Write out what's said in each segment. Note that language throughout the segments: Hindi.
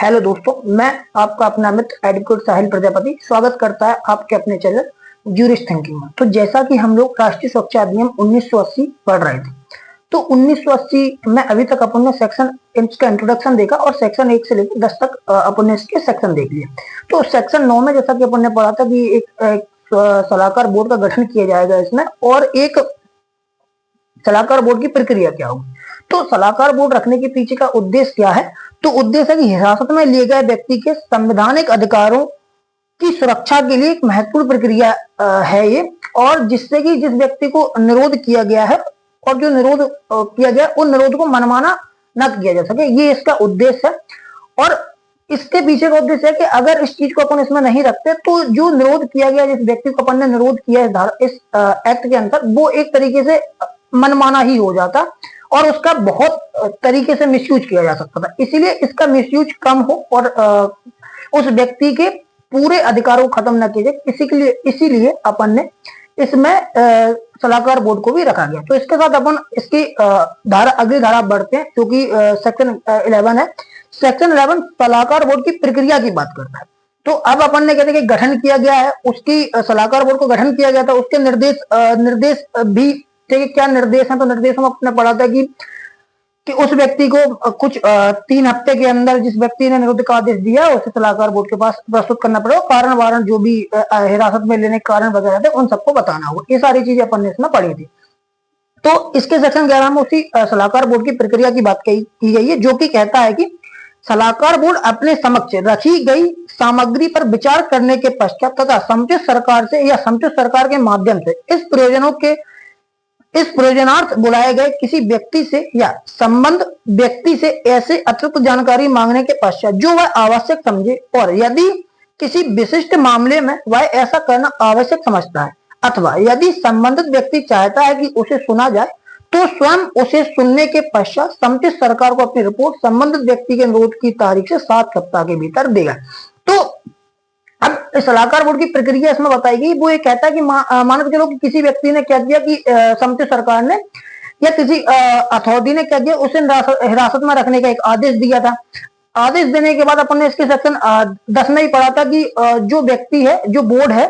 हेलो दोस्तों, मैं आपका अपना मित्र एडवोकेट साहिल प्रजापति स्वागत करता है आपके अपने चैनल ज्यूरिस्ट थिंकिंग में। तो जैसा कि हम लोग राष्ट्रीय सुरक्षा अधिनियम 1980 पढ़ रहे थे, तो 1980 में अभी तक अपन ने सेक्शन इसका इंट्रोडक्शन देखा और सेक्शन 1 से लेकर 10 तक अपन ने इसके सेक्शन देख लिए। तो सेक्शन 9 में जैसा कि अपन ने पढ़ा था कि एक सलाहकार बोर्ड का गठन किया जाएगा इसमें, और एक सलाहकार बोर्ड की प्रक्रिया क्या होगी। तो सलाहकार बोर्ड रखने के पीछे का उद्देश्य क्या है? तो उद्देश्य है कि हिरासत में लिए गए व्यक्ति के संवैधानिक अधिकारों की सुरक्षा के लिए एक महत्वपूर्ण प्रक्रिया है ये, और जिससे कि जिस व्यक्ति को निरोध किया गया है और जो निरोध किया गया उन निरोध को मनमाना न किया जा सके, ये इसका उद्देश्य है। और इसके पीछे का उद्देश्य है कि अगर इस चीज को अपन इसमें नहीं रखते तो जो निरोध किया गया, जिस व्यक्ति को अपन ने निरोध किया इस एक्ट के अंदर, वो एक तरीके से मनमाना ही हो जाता और उसका बहुत तरीके से मिसयूज किया जा सकता था। इसीलिए इसका मिसयूज कम हो और उस व्यक्ति के पूरे अधिकारों को खत्म न किए जाए, इसीलिए अपन ने इसमें सलाहकार बोर्ड को भी रखा गया। तो इसके साथ अपन इसकी अगली धारा बढ़ते हैं, जो कि सेक्शन 11 है। सेक्शन 11 सलाहकार बोर्ड की प्रक्रिया की बात करता है। तो अब अपन ने कहते हैं कि गठन किया गया है, उसकी सलाहकार बोर्ड को गठन किया गया था, उसके निर्देश भी क्या निर्देश है। तो निर्देश में आपने पढ़ा था कि उस व्यक्ति को कुछ 3 हफ्ते के अंदर जिस व्यक्ति ने निरोध का आदेश दिया उसे सलाहकार बोर्ड के पास प्रस्तुत करना पड़ेगा। कारण वारण जो भी हिरासत में लेने के कारण वगैरह थे उन सबको बताना होगा। ये सारी चीजें अपन ने इसमें पढ़ी थी। तो इसके सेक्शन 11 में उसी सलाहकार बोर्ड की प्रक्रिया की बात की गई है, जो कि कहता है कि सलाहकार बोर्ड अपने समक्ष रखी गई सामग्री पर विचार करने के पश्चात तथा समुचित सरकार से या समुचित सरकार के माध्यम से इस प्रयोजनार्थ बुलाए गए किसी व्यक्ति से या संबंध व्यक्ति से ऐसे अतिरिक्त जानकारी मांगने के पश्चात जो वह आवश्यक समझे, और यदि किसी विशिष्ट मामले में वह ऐसा करना आवश्यक समझता है अथवा यदि संबंधित व्यक्ति चाहता है कि उसे सुना जाए, तो स्वयं उसे सुनने के पश्चात समुचित सरकार को अपनी रिपोर्ट संबंधित व्यक्ति के अनुरोध की तारीख से 7 सप्ताह के भीतर देगा। तो अब सलाहकार बोर्ड की प्रक्रिया इसमें बताई गई। वो ये कहता है कि मानो चलो कि किसी व्यक्ति ने क्या किया कि समुचित सरकार ने या किसी अथॉरिटी ने क्या किया, उसे हिरासत में रखने का एक आदेश दिया था। आदेश देने के बाद अपन ने इसके सेक्शन 10 में ही पढ़ा था कि जो व्यक्ति है, जो बोर्ड है,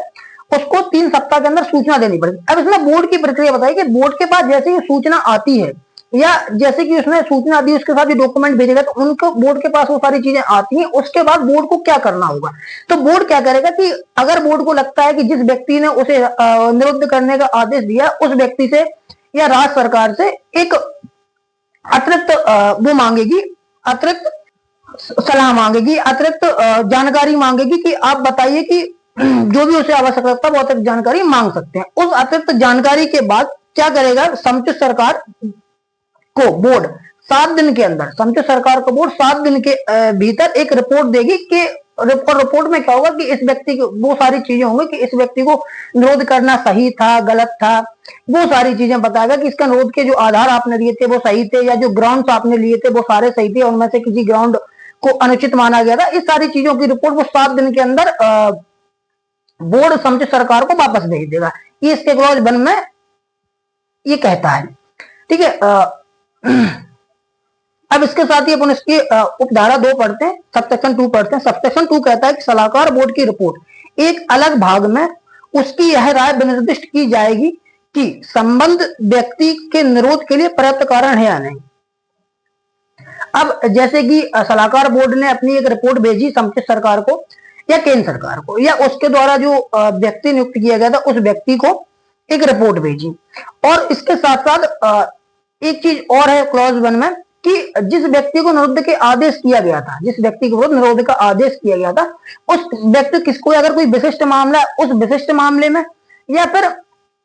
उसको 3 सप्ताह के अंदर सूचना देनी पड़ेगी। अब इसमें बोर्ड की प्रक्रिया बताई कि बोर्ड के पास जैसे ही सूचना आती है या जैसे कि उसने सूचना दी उसके साथ जो डॉक्यूमेंट भेजेगा, तो उनको बोर्ड के पास वो सारी चीजें आती हैं। उसके बाद बोर्ड को क्या करना होगा, तो बोर्ड क्या करेगा कि अगर बोर्ड को लगता है कि जिस व्यक्ति ने उसे निरुद्ध करने का आदेश दिया उस व्यक्ति से या राज्य सरकार से एक अतिरिक्त वो मांगेगी, अतिरिक्त सलाह मांगेगी, अतिरिक्त जानकारी मांगेगी कि आप बताइए कि जो भी उसे आवश्यक लगता है वो अतिरिक्त जानकारी मांग सकते हैं। उस अतिरिक्त जानकारी के बाद क्या करेगा, समुचित सरकार को बोर्ड 7 दिन के अंदर, समुचित सरकार को बोर्ड 7 दिन के भीतर एक रिपोर्ट देगी कि रिपोर्ट में क्या होगा कि इस व्यक्ति को वो सारी चीजें होंगी कि इस व्यक्ति को निरोध करना सही था, गलत था, वो सारी चीजें बताएगा कि इसका निरोध के जो आधार आपने दिए थे वो सही थे या जो ग्राउंड आपने लिए थे वो सारे सही थे, उनमें से किसी ग्राउंड को अनुचित माना गया था। इस सारी चीजों की रिपोर्ट वो 7 दिन के अंदर बोर्ड समुचित सरकार को वापस भेज देगा। ये इसके क्लॉज 1 में ये कहता है। ठीक है। अब इसके साथ ही अपन इसकी उपधारा 2 पढ़ते हैं, सबसेक्शन 2 पढ़ते हैं। सबसेक्शन 2 कहता है कि सलाहकार बोर्ड की रिपोर्ट एक अलग भाग में उसकी यह राय निर्दिष्ट की जाएगी कि संबंध व्यक्ति के निरोध के लिए पर्याप्त कारण है या नहीं। अब जैसे कि सलाहकार बोर्ड ने अपनी एक रिपोर्ट भेजी समुचित सरकार को या केंद्र सरकार को, या उसके द्वारा जो व्यक्ति नियुक्त किया गया था उस व्यक्ति को एक रिपोर्ट भेजी, और इसके साथ साथ एक चीज और है क्लॉज 1 में कि जिस व्यक्ति को निरुद्ध के आदेश किया गया था, जिस व्यक्ति को निरोध का आदेश किया गया था, उस व्यक्ति किसको, अगर कोई विशिष्ट मामला है उस विशिष्ट मामले में, या फिर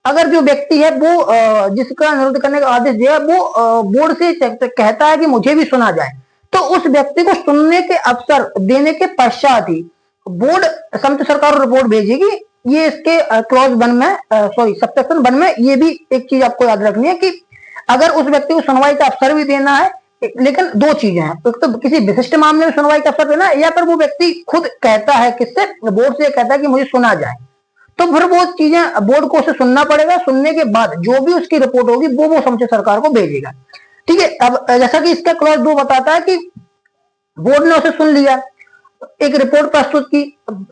अगर जो व्यक्ति है वो जिसका निरोध करने का आदेश दिया वो बोर्ड से कहता है कि मुझे भी सुना जाए, तो उस व्यक्ति को सुनने के अवसर देने के पश्चात ही बोर्ड समुचित सरकार रिपोर्ट भेजेगी। ये इसके क्लॉज 1 में सबसेक्शन 1 में ये भी एक चीज आपको याद रखनी है कि अगर उस व्यक्ति को सुनवाई का अवसर भी देना है, लेकिन 2 चीजें हैं, एक तो किसी विशिष्ट मामले में सुनवाई का अवसर देना है, या फिर वो व्यक्ति खुद कहता है, किससे, बोर्ड से कहता है कि मुझे सुना जाए, तो फिर वो चीजें बोर्ड को उसे सुनना पड़ेगा। सुनने के बाद जो भी उसकी रिपोर्ट होगी वो समुचित सरकार को भेजेगा। ठीक है। अब जैसा कि इसका क्लॉज 2 बताता है कि बोर्ड ने उसे सुन लिया, एक रिपोर्ट प्रस्तुत की,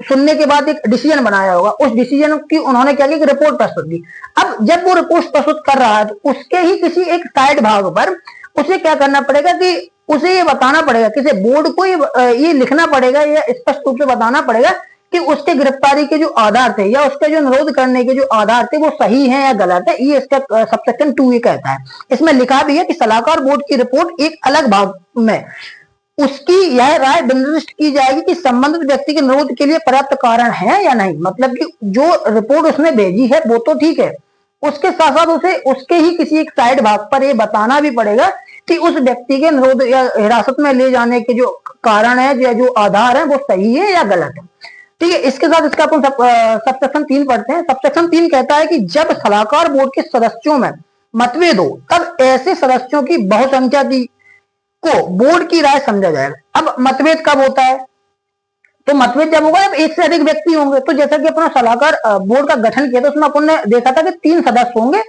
सुनने के बाद एक डिसीजन बनाया होगा, उस डिसीजन की उन्होंने क्या किया कि रिपोर्ट प्रस्तुत की। अब जब वो रिपोर्ट प्रस्तुत कर रहा है तो उसके ही किसी एक साइड भाग पर उसे क्या करना पड़ेगा कि उसे ये बताना पड़ेगा, किसी बोर्ड को ये लिखना पड़ेगा या स्पष्ट रूप से बताना पड़ेगा कि उसके गिरफ्तारी के जो आधार थे या उसके जो निरोध करने के जो आधार थे वो सही है या गलत है। ये इसका सबसेक्शन 2 ये कहता है। इसमें लिखा भी है कि सलाहकार बोर्ड की रिपोर्ट एक अलग भाग में उसकी यह राय निर्दिष्ट की जाएगी कि संबंधित व्यक्ति के निरोध के लिए पर्याप्त कारण है या नहीं। मतलब कि जो रिपोर्ट उसने भेजी है वो तो ठीक है, उसके साथ साथ उसे उसके ही किसी एक साइड भाग पर यह बताना भी पड़ेगा कि उस व्यक्ति के निरोध या हिरासत में ले जाने के जो कारण है या जो आधार है वो सही है या गलत है। ठीक है, इसके साथ इसका अपन सबसेक्शन 3 पढ़ते हैं। सबसेक्शन 3 कहता है कि जब सलाहकार बोर्ड के सदस्यों में मतभेद हो तब ऐसे सदस्यों की बहुसंख्या की को बोर्ड की राय समझा जाएगा। अब मतभेद कब होता है? तो मतभेद जब होगा जब एक से अधिक व्यक्ति होंगे। तो जैसा कि अपना सलाहकार बोर्ड का गठन किया था उसमें अपन ने देखा था कि 3 सदस्य होंगे,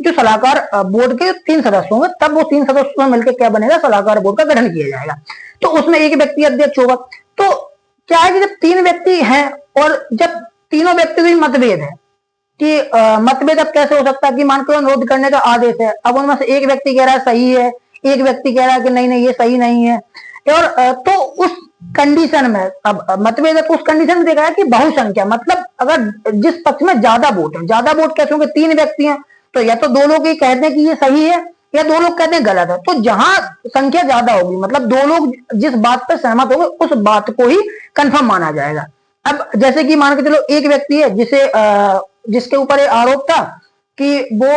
जो सलाहकार बोर्ड के 3 सदस्य होंगे, तब वो 3 सदस्यों में मिलकर क्या बनेगा, सलाहकार बोर्ड का गठन किया जाएगा। तो उसमें एक व्यक्ति अध्यक्ष होगा। तो क्या है कि जब 3 व्यक्ति हैं और जब तीनों व्यक्ति में मतभेद है कि मतभेद अब कैसे हो सकता है कि मान करो अनुरोध करने का आदेश है, अब उनमें से एक व्यक्ति कह रहा है सही है, एक व्यक्ति कह रहा है कि नहीं नहीं ये सही नहीं है, और तो उस कंडीशन में अब मतभेद है तो उस कंडीशन में देखा है कि बहुसंख्या, मतलब अगर जिस पक्ष में ज्यादा वोट है, ज्यादा वोट कैसे होंगे, 3 व्यक्ति हैं तो या तो 2 लोग ही कहते हैं कि ये सही है या 2 लोग कहते हैं गलत है। तो जहां संख्या ज्यादा होगी मतलब 2 लोग जिस बात पर सहमत होंगे उस बात को ही कंफर्म माना जाएगा। अब जैसे कि मान के चलो एक व्यक्ति है जिसके ऊपर आरोप था कि वो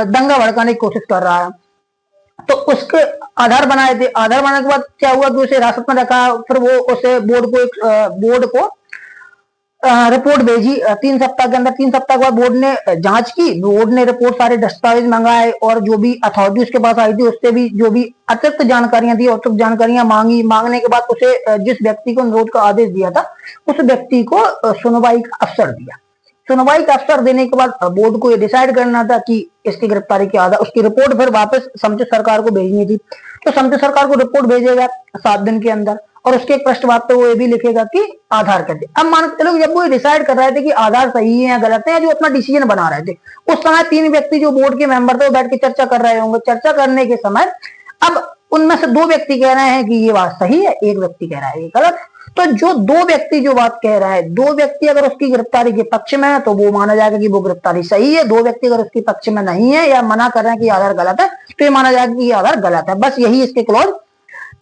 दंगा भड़काने की कोशिश कर रहा है, तो उसके आधार बनाए थे। आधार बनाने के बाद क्या हुआ कि उसे हिरासत में रखा, फिर वो उसे बोर्ड को रिपोर्ट भेजी 3 सप्ताह के अंदर। 3 सप्ताह के बाद बोर्ड ने जांच की, बोर्ड ने रिपोर्ट सारे दस्तावेज मंगाए और जो भी अथॉरिटी उसके पास आई थी उससे भी जो भी अतिरिक्त जानकारियां थी अतिरिक्त जानकारियां मांगने के बाद उसे जिस व्यक्ति को अनुरोध का आदेश दिया था उस व्यक्ति को सुनवाई का अवसर दिया। सुनवाई का अवसर देने के बाद बोर्ड को ये डिसाइड करना था कि इसकी गिरफ्तारी के आधार उसकी रिपोर्ट फिर वापस समिति सरकार को भेजनी थी। तो समिति सरकार को रिपोर्ट भेजेगा 7 दिन के अंदर और उसके एक पृष्ठभाग पे वो ये भी लिखेगा कि आधार कैसे। अब मान के चलो जब वो डिसाइड कर रहे थे कि आधार सही है या गलत है या जो अपना डिसीजन बना रहे थे, उस समय 3 व्यक्ति जो बोर्ड के मेंबर थे वो बैठ के चर्चा कर रहे होंगे। चर्चा करने के समय अब उनमें से 2 व्यक्ति कह रहे हैं कि ये बात सही है, एक व्यक्ति कह रहा है ये गलत। तो जो 2 व्यक्ति जो बात कह रहा है, 2 व्यक्ति अगर उसकी गिरफ्तारी के पक्ष में है तो वो माना जाएगा कि वो गिरफ्तारी सही है। 2 व्यक्ति अगर उसके पक्ष में नहीं है या मना कर रहे हैं कि आधार गलत है तो ये माना जाएगा कि ये आधार गलत है। बस यही इसके क्लॉज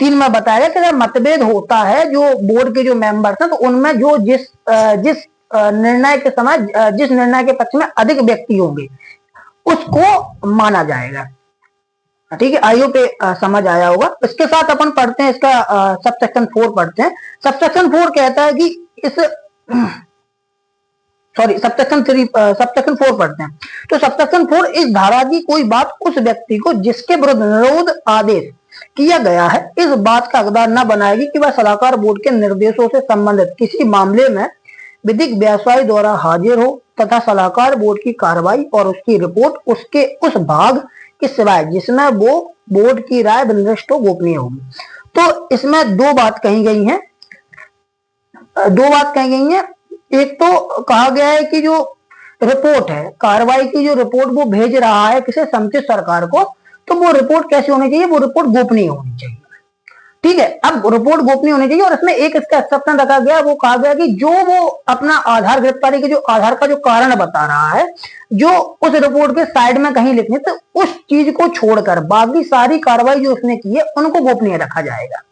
3 में बताया गया कि अगर मतभेद होता है जो बोर्ड के जो मेंबर्स हैं तो उनमें जो जिस निर्णय के समय जिस निर्णय के पक्ष में अधिक व्यक्ति होंगे उसको माना जाएगा। ठीक है, आईओ पे समझ आया होगा। इसके साथ अपन पढ़ते हैं इसका सबसेक्शन 4 पढ़ते हैं। सबसेक्शन 4 कहता है कि इस सबसेक्शन 4 पढ़ते हैं। तो सबसेक्शन 4 इस धारा की कोई बात उस व्यक्ति को जिसके विरुद्ध निरोध आदेश किया गया है इस बात का हकदार न बनाएगी कि वह सलाहकार बोर्ड के निर्देशों से संबंधित किसी मामले में विधिक व्यवसायी द्वारा हाजिर हो तथा सलाहकार बोर्ड की कार्रवाई और उसकी रिपोर्ट उसके उस भाग के सिवाय जिसमें वो बोर्ड की राय निर्दिष्ट गोपनीय होगी। तो इसमें 2 बात कही गई हैं। एक तो कहा गया है कि जो रिपोर्ट है कार्रवाई की जो रिपोर्ट वो भेज रहा है किसी समिति सरकार को, तो वो रिपोर्ट कैसी होनी चाहिए, वो रिपोर्ट गोपनीय होनी चाहिए। ठीक है, अब रिपोर्ट गोपनीय होनी चाहिए और इसमें एक इसका एक्सेप्शन रखा गया, वो कहा गया कि जो वो अपना आधार गिरफ्तारी के जो आधार का जो कारण बता रहा है जो उस रिपोर्ट के साइड में कहीं लिखने, तो उस चीज को छोड़कर बाकी सारी कार्रवाई जो उसने की है उनको गोपनीय रखा जाएगा।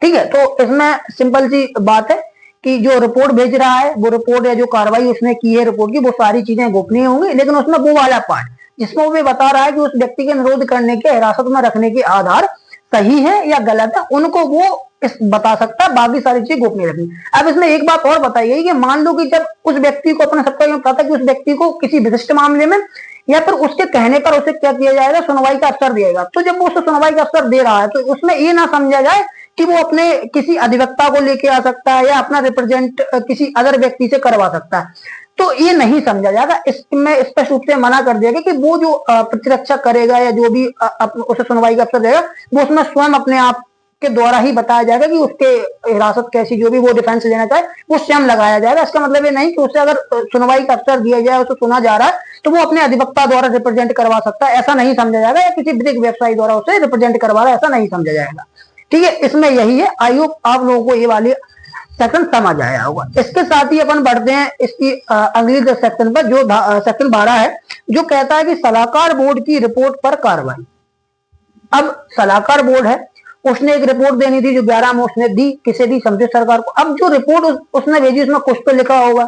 ठीक है, तो इसमें सिंपल सी बात है कि जो रिपोर्ट भेज रहा है वो रिपोर्ट या जो कार्रवाई उसने की है रिपोर्ट की वो सारी चीजें गोपनीय होंगी, लेकिन उसमें वो वाला पार्ट जिसमें वो बता रहा है कि उस व्यक्ति के निरोध करने के हिरासत में रखने के आधार सही है या गलत है उनको वो बता सकता है, बाकी सारी चीजें गोपनीय रखनी। अब इसमें एक बात और बताई गई कि मान लो कि जब उस व्यक्ति को अपना सबका पता था कि उस व्यक्ति को किसी विशिष्ट मामले में या फिर उसके कहने पर उसे क्या किया जाएगा, सुनवाई का अवसर दिएगा। तो जब वो उसे सुनवाई का अवसर दे रहा है तो उसमें ये ना समझा जाए कि वो अपने किसी अधिवक्ता को लेके आ सकता है या अपना रिप्रेजेंट किसी अदर व्यक्ति से करवा सकता है, तो ये नहीं समझा जाएगा। इसमें स्पष्ट रूप से मना कर दिया गया कि वो जो प्रतिरक्षा करेगा या जो भी उसे सुनवाई का अवसर देगा वो उसमें स्वयं अपने आप के द्वारा ही बताया जाएगा कि उसके हिरासत कैसी, जो भी वो डिफेंस लेना चाहे वो स्वयं लगाया जाएगा। इसका मतलब ये नहीं कि उसे अगर सुनवाई का अवसर दिया जाए, उसे सुना जा रहा है तो वो अपने अधिवक्ता द्वारा रिप्रेजेंट करवा सकता है, ऐसा नहीं समझा जाएगा, या किसी विधिक व्यवसायी द्वारा उसे रिप्रेजेंट करवा रहा है, ऐसा नहीं समझा जाएगा। ठीक है, इसमें यही है। आई होप आप लोगों को ये वाली सेक्शन समझ आया होगा। इसके साथ ही अपन बढ़ते हैं इसकी अगली सेक्शन पर, जो सेक्शन 12 है, जो कहता है कि सलाहकार बोर्ड की रिपोर्ट पर कार्रवाई। अब सलाहकार बोर्ड है, उसने एक रिपोर्ट देनी थी जो 11 में उसने दी, किसे दी? संसदीय सरकार को। अब जो रिपोर्ट उसने भेजी उसमें कुछ तो लिखा होगा,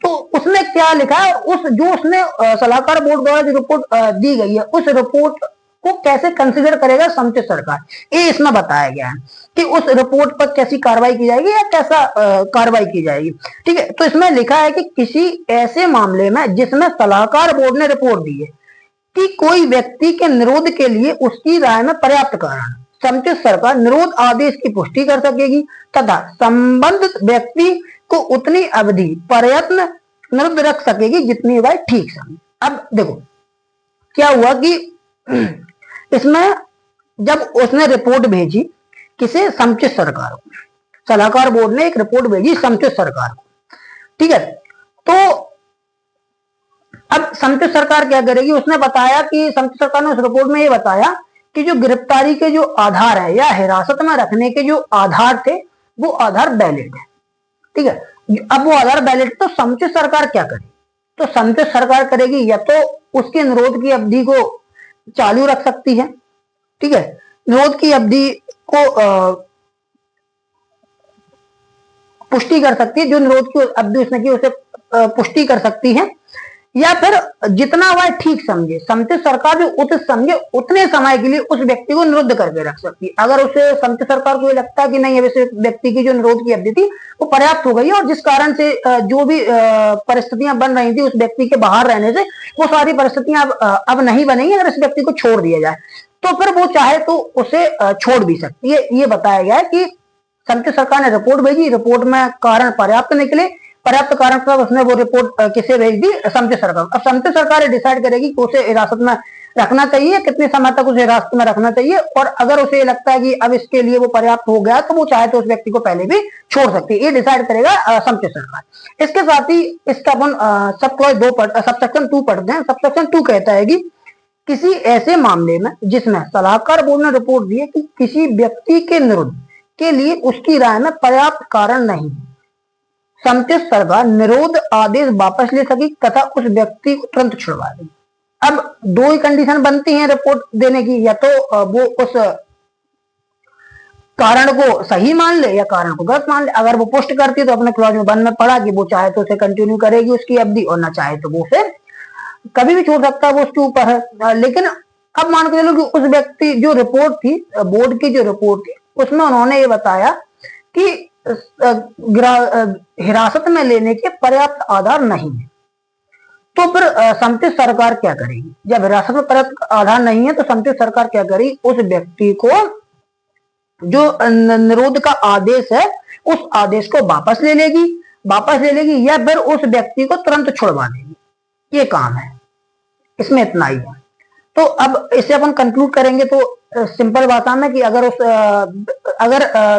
तो उसने क्या लिखा है, उस जो उसने सलाहकार बोर्ड द्वारा जो रिपोर्ट दी गई है उस रिपोर्ट को कैसे कंसीडर करेगा संसदीय सरकार, ये इसमें बताया गया है कि उस रिपोर्ट पर कैसी कार्रवाई की जाएगी या कैसा कार्रवाई की जाएगी। ठीक है, तो इसमें लिखा है कि किसी ऐसे मामले में जिसमें सलाहकार बोर्ड ने रिपोर्ट दी है कि कोई व्यक्ति के निरोध के लिए उसकी राय में पर्याप्त कारण, संबंधित सरकार निरोध आदेश की पुष्टि कर सकेगी तथा संबंधित व्यक्ति को उतनी अवधि प्रयत्न निरुद्ध रख सकेगी जितनी वह ठीक समझे। अब देखो क्या हुआ कि इसमें जब उसने रिपोर्ट भेजी किसे? समुचित सरकार को। सलाहकार बोर्ड ने एक रिपोर्ट भेजी समुचित सरकार को। ठीक है, तो अब समुचित सरकार क्या करेगी? उसने बताया कि समुचित सरकार ने उस रिपोर्ट में ये बताया कि जो गिरफ्तारी के जो आधार है या हिरासत में रखने के जो आधार थे वो आधार वैलिड है। ठीक है, अब वो आधार वैलिड, तो समुचित सरकार क्या करे? तो समुचित सरकार करेगी या तो उसके निरोध की अवधि को चालू रख सकती है। ठीक है, निरोध की अवधि को पुष्टि कर सकती है, जो निरोध की अवधि उसने की उसे पुष्टि कर सकती है, या फिर जितना वह ठीक समझे, समुचित सरकार जो उचित समझे उतने समय के लिए उस व्यक्ति को निरुद्ध करके रख सकती है। अगर उसे समुचित सरकार को ये लगता है कि नहीं, वैसे व्यक्ति की जो निरोध की अवधि थी वो पर्याप्त हो गई है और जिस कारण से जो भी परिस्थितियां बन रही थी उस व्यक्ति के बाहर रहने से, वो सारी परिस्थितियां अब नहीं बनेंगी, अगर इस व्यक्ति को छोड़ दिया जाए तो फिर वो चाहे तो उसे छोड़ भी सकती है। ये बताया गया है कि समुचित सरकार ने रिपोर्ट भेजी, रिपोर्ट में कारण पर्याप्त निकले, पर्याप्त कारण पर उसने वो रिपोर्ट किसे भेज दी? समुचित सरकार। अब समुचित सरकार डिसाइड करेगी कि उसे हिरासत में रखना चाहिए, कितने समय तक उसे हिरासत में रखना चाहिए, और अगर उसे लगता है कि अब इसके लिए वो पर्याप्त हो गया तो वो चाहे तो उस व्यक्ति को पहले भी छोड़ सकती है। ये डिसाइड करेगा समुचित सरकार। इसके साथ ही इसका अपन सब क्लॉज 2 सबसेक्शन 2 पढ़ते हैं। सबसेक्शन 2 कहता है कि किसी ऐसे मामले में जिसमें सलाहकार बोर्ड ने रिपोर्ट दी है कि किसी व्यक्ति के निरुद्ध के लिए उसकी राय में पर्याप्त कारण नहीं, समुचित सरकार निरोध आदेश वापस ले सकी तथा उस व्यक्ति को तुरंत छुड़वा देगी। अब दो ही कंडीशन बनती हैं रिपोर्ट देने की, या तो वो उस कारण को सही मान ले या कारण को गलत मान ले। अगर वो पुष्ट करती है तो अपने क्लॉज में 1 में पढ़ा कि वो चाहे तो उसे कंटिन्यू करेगी उसकी अवधि, और ना चाहे तो वो फिर कभी भी छोड़ सकता है, वो उसके ऊपर है। लेकिन अब मान के चलो कि उस व्यक्ति जो रिपोर्ट थी, बोर्ड की जो रिपोर्ट थी, उसमें उन्होंने ये बताया कि हिरासत में लेने के पर्याप्त आधार नहीं है, तो फिर समुचित सरकार क्या करेगी? जब हिरासत में पर्याप्त आधार नहीं है तो समुचित सरकार क्या करेगी? उस व्यक्ति को जो निरोध का आदेश है उस आदेश को वापस ले लेगी या फिर उस व्यक्ति को तुरंत छुड़वा देगी। ये काम है, इसमें इतना ही है। तो अब इसे अपन कंक्लूड करेंगे तो सिंपल भाषा में कि अगर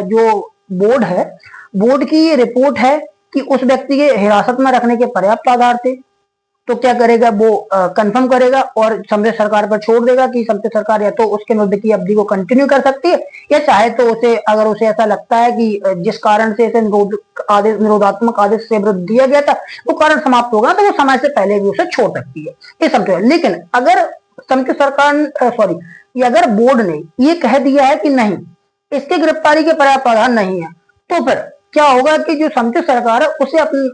जो बोर्ड है, बोर्ड की ये रिपोर्ट है कि उस व्यक्ति के हिरासत में रखने के पर्याप्त आधार थे, तो क्या करेगा? वो कंफर्म करेगा और समुचित सरकार पर छोड़ देगा कि समुचित सरकार या तो उसके निरुद्ध की अवधि को कंटिन्यू कर सकती है, या चाहे तो उसे, अगर उसे ऐसा लगता है कि जिस कारण से इसे निरोधात्मक आदेश से विरुद्ध दिया गया था वो कारण समाप्त होगा, तो वो समय से पहले भी उसे छोड़ सकती है। ये समझो। लेकिन अगर समुचित सरकार अगर बोर्ड ने ये कह दिया है कि नहीं, इसके गिरफ्तारी के पर्याप्त आधार नहीं है, तो फिर क्या होगा कि जो समुचित सरकार है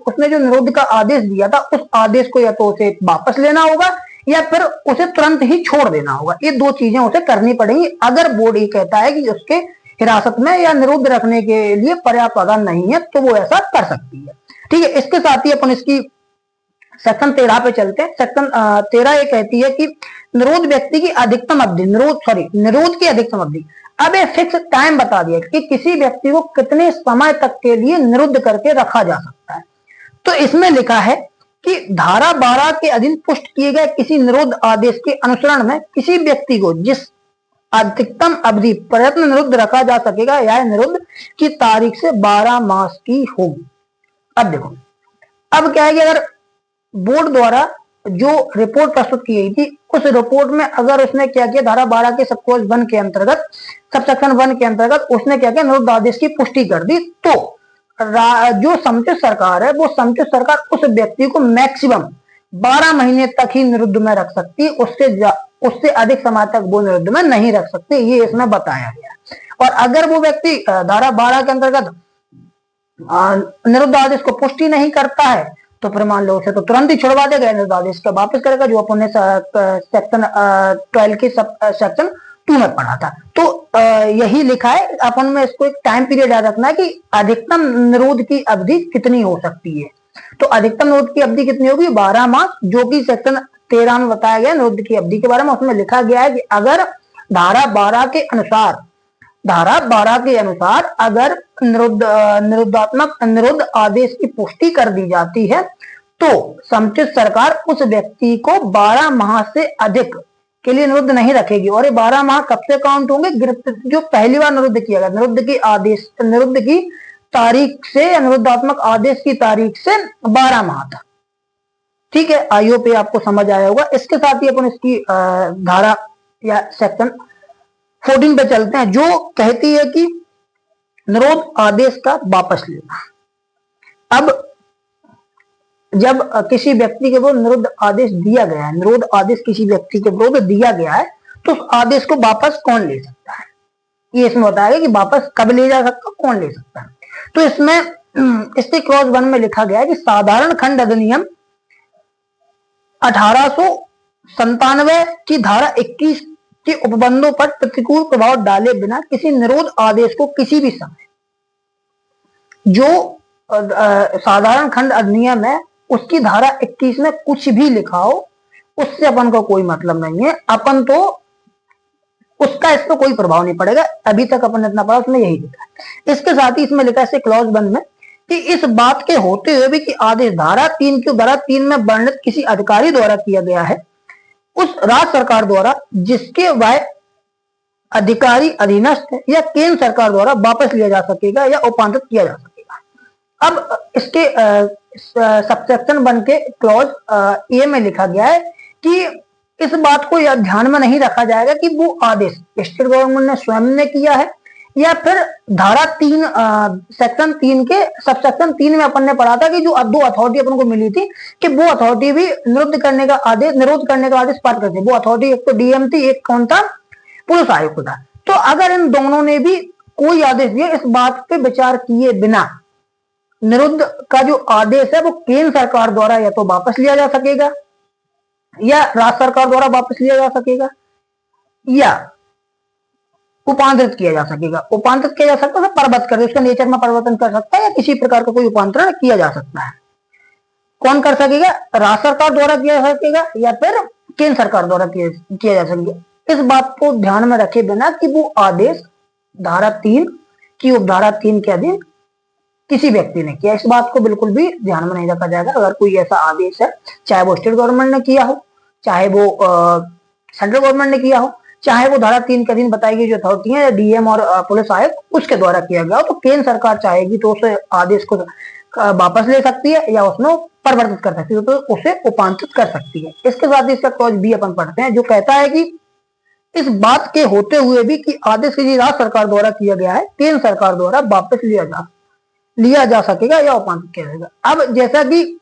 उसने जो निरोध का आदेश दिया था उस आदेश को या तो उसे वापस लेना होगा या फिर उसे तुरंत ही छोड़ देना होगा। ये दो चीजें उसे करनी पड़ेंगी अगर बोर्ड ये कहता है कि उसके हिरासत में या निरुद्ध रखने के लिए पर्याप्त आधार नहीं है, तो वो ऐसा कर सकती है। ठीक है, इसके साथ ही अपन इसकी सेक्शन 13 पे चलते हैं। सेक्शन 13 ये कहती है कि निरोध व्यक्ति की अधिकतम अवधि, निरोध की अधिकतम अवधि। अब ये फिक्स टाइम बता दिया कि किसी व्यक्ति को कितने समय तक के लिए निरुद्ध करके रखा जा सकता है। तो इसमें लिखा है कि धारा 12 के अधीन पुष्ट किए गए किसी निरोध आदेश के अनुसरण में किसी व्यक्ति को जिस अधिकतम अवधि प्रयत्न निरुद्ध रखा जा सकेगा, यह निरुद्ध की तारीख से 12 मास की होगी। अब देखो, अब क्या है कि अगर बोर्ड द्वारा जो रिपोर्ट प्रस्तुत की गई थी, उस रिपोर्ट में अगर उसने क्या किया, धारा 12 के सब क्लॉज 1 के अंतर्गत, सबसेक्शन 1 के अंतर्गत उसने क्या किया, निरुद्ध आदेश की पुष्टि कर दी, तो जो समुचित सरकार है, वो समुचित सरकार उस व्यक्ति को मैक्सिमम 12 महीने तक ही निरुद्ध में रख सकती, उससे अधिक समय तक वो निरुद्ध में नहीं रख सकते, ये इसमें बताया गया। और अगर वो व्यक्ति धारा 12 के अंतर्गत निरुद्ध आदेश को पुष्टि नहीं करता है, तो फिर मान लो उसे तो तुरंत ही छुड़वा देगा, निरुद्ध आदेश का वापस करेगा, जो अपन ने सेक्शन 12 के सेक्शन 2 में पढ़ा था। तो यही लिखा है, अपन में इसको एक टाइम पीरियड याद रखना है कि अधिकतम निरोध की अवधि कितनी हो सकती है। तो अधिकतम निरोध की अवधि कितनी होगी, 12 मास, जो कि सेक्शन 13 में बताया गया निरोध की अवधि के बारे में। उसमें लिखा गया है कि अगर धारा 12 के अनुसार अगर निरुद्ध आदेश की पुष्टि कर दी जाती है, तो समुचित सरकार उस व्यक्ति को 12 माह से अधिक के लिए निरुद्ध नहीं रखेगी। और ये 12 माह कब से काउंट होंगे, जो पहली बार निरुद्ध किया गया, निरुद्ध की तारीख से, निरुद्धात्मक आदेश की तारीख से 12 माह था। ठीक है, आई होप ये आपको समझ आया होगा। इसके साथ ही अपन इसकी धारा या सेक्शन 14 पे चलते हैं, जो कहती है कि निरोध आदेश का वापस लेना। अब जब किसी व्यक्ति के विरुद्ध निरोध आदेश दिया गया है, निरोध आदेश किसी व्यक्ति के विरुद्ध दिया गया है, तो उस आदेश को वापस कौन ले सकता है, ये इसमें बताया कि वापस कब ले जा सकता, कौन ले सकता है। तो इसमें इसके क्लॉज 1 में लिखा गया है कि साधारण खंड अधिनियम 1897 की धारा 21 के उपबंधों पर प्रतिकूल प्रभाव डाले बिना किसी निरोध आदेश को किसी भी समय, जो साधारण खंड अधिनियम है उसकी धारा 21 में कुछ भी लिखा हो, उससे अपन को कोई मतलब नहीं है, अपन तो उसका इस पर कोई प्रभाव नहीं पड़ेगा। अभी तक अपन इतना पढ़ा, उसमें यही लिखा है। इसके साथ ही इसमें लिखा है क्लॉज 1 में कि इस बात के होते हुए भी कि आदेश धारा 3 में वर्णित किसी अधिकारी द्वारा किया गया है, उस राज्य सरकार द्वारा जिसके वह अधिकारी अधीनस्थ है, या केंद्र सरकार द्वारा वापस लिया जा सकेगा या उपांतरित किया जा सकेगा। अब इसके सबसेक्शन 1 के क्लॉज ए में लिखा गया है कि इस बात को यह ध्यान में नहीं रखा जाएगा कि वो आदेश स्टेट गवर्नमेंट ने स्वयं ने किया है, या फिर धारा 3 सेक्शन 3 के सबसेक्शन 3 में अपन ने पढ़ा था कि जो 2 अथॉरिटी अपन को मिली थी कि वो अथॉरिटी भी निरोध करने का आदेश पास करती है। वो अथॉरिटी एक तो डीएम थी, एक कौन था, पुलिस आयुक्त था। तो अगर इन दोनों ने भी कोई आदेश दिया, इस बात पे विचार किए बिना निरुद्ध का जो आदेश है वो केंद्र सरकार द्वारा या तो वापस लिया जा सकेगा, या राज्य सरकार द्वारा वापस लिया जा सकेगा, या उपांतरित किया जा सकेगा। उपांतरित किया जा सकता है, परिवर्तन कर, उसका नेचर में परिवर्तन कर सकता है, या किसी प्रकार का कोई उपांतरण किया जा सकता है। कौन कर सकेगा, राज्य सरकार द्वारा किया जा सकेगा या फिर केंद्र सरकार द्वारा किया जा सकेगा। इस बात को ध्यान में रखे बिना कि वो आदेश धारा 3 की उपधारा 3 के अधीन किसी व्यक्ति ने किया, इस बात को बिल्कुल भी ध्यान में नहीं रखा जाएगा। अगर कोई ऐसा आदेश है, चाहे वो स्टेट गवर्नमेंट ने किया हो, चाहे वो सेंट्रल गवर्नमेंट ने किया हो, चाहे वो धारा 3 के अधीन बताई गई जो अथॉरिटी है, डीएम और पुलिस आयुक्त, उसके द्वारा किया गया हो, तो केंद्र सरकार चाहेगी तो उस आदेश को वापस ले सकती है या उसमें परिवर्तित कर सकती है, तो उसे उपांतरित कर सकती है। इसके साथ ही इसका क्लॉज बी अपन पढ़ते हैं, जो कहता है कि इस बात के होते हुए भी कि आदेश किसी राज्य सरकार द्वारा किया गया है, केंद्र सरकार द्वारा वापस लिया जा सकेगा या उपांतरित किया जाएगा। अब जैसा कि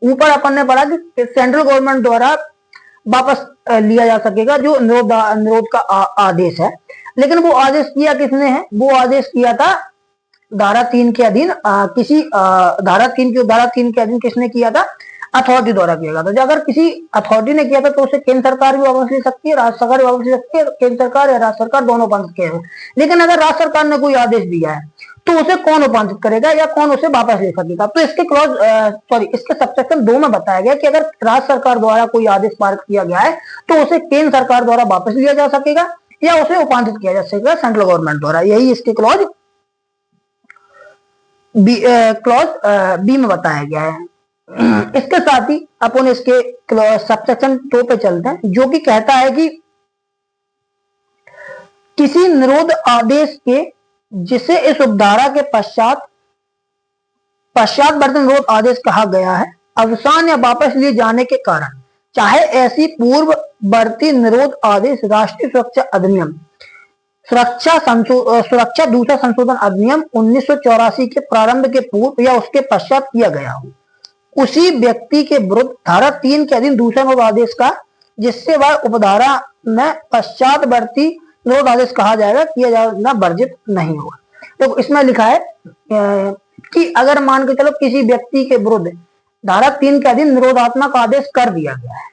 ऊपर अपन ने पढ़ा कि सेंट्रल गवर्नमेंट द्वारा वापस लिया जा सकेगा जो निरोध का आदेश है, लेकिन वो आदेश किया किसने है, वो आदेश किया था धारा 3 के अधीन धारा 3 के अधीन किसने किया था, अथॉरिटी द्वारा किया गया था। अगर किसी अथॉरिटी ने किया था तो उसे केंद्र सरकार भी वापस ले सकती है, राज्य सरकार भी वापस ले सकती है, केंद्र सरकार या राज्य सरकार दोनों उपांतरित किया है। लेकिन अगर राज्य सरकार ने कोई आदेश दिया है तो उसे कौन उपांतरित करेगा या कौन उसे वापस ले सकेगा। तो इसके सबसेक्शन 2 में बताया गया कि अगर राज्य सरकार द्वारा कोई आदेश पारित किया गया है तो उसे केंद्र सरकार द्वारा वापस लिया जा सकेगा या उसे उपांतरित किया जा सकेगा सेंट्रल गवर्नमेंट द्वारा। यही इसके क्लॉज बी में बताया गया है। इसके साथ ही अपन इसके सबसेक्शन 2 पे चलते हैं, जो कि कहता है कि किसी निरोध आदेश के जिसे इस उपधारा के पश्चातवर्ती निरोध आदेश कहा गया है, अवसान या वापस लिए जाने के कारण, चाहे ऐसी पूर्ववर्ती निरोध आदेश राष्ट्रीय सुरक्षा अधिनियम सुरक्षा दूसरा संशोधन अधिनियम 1984 के प्रारंभ के पूर्व या उसके पश्चात किया गया हो, उसी व्यक्ति के विरुद्ध धारा 3 के अधीन दूसरा निरोध आदेश का, जिससे वह उपधारा में पश्चातवर्ती निरोध आदेश कहा जाएगा, किया जाना वर्जित नहीं होगा। तो इसमें लिखा है कि अगर मान के चलो किसी व्यक्ति के विरुद्ध धारा 3 के अधीन निरोधात्मक आदेश कर दिया गया है,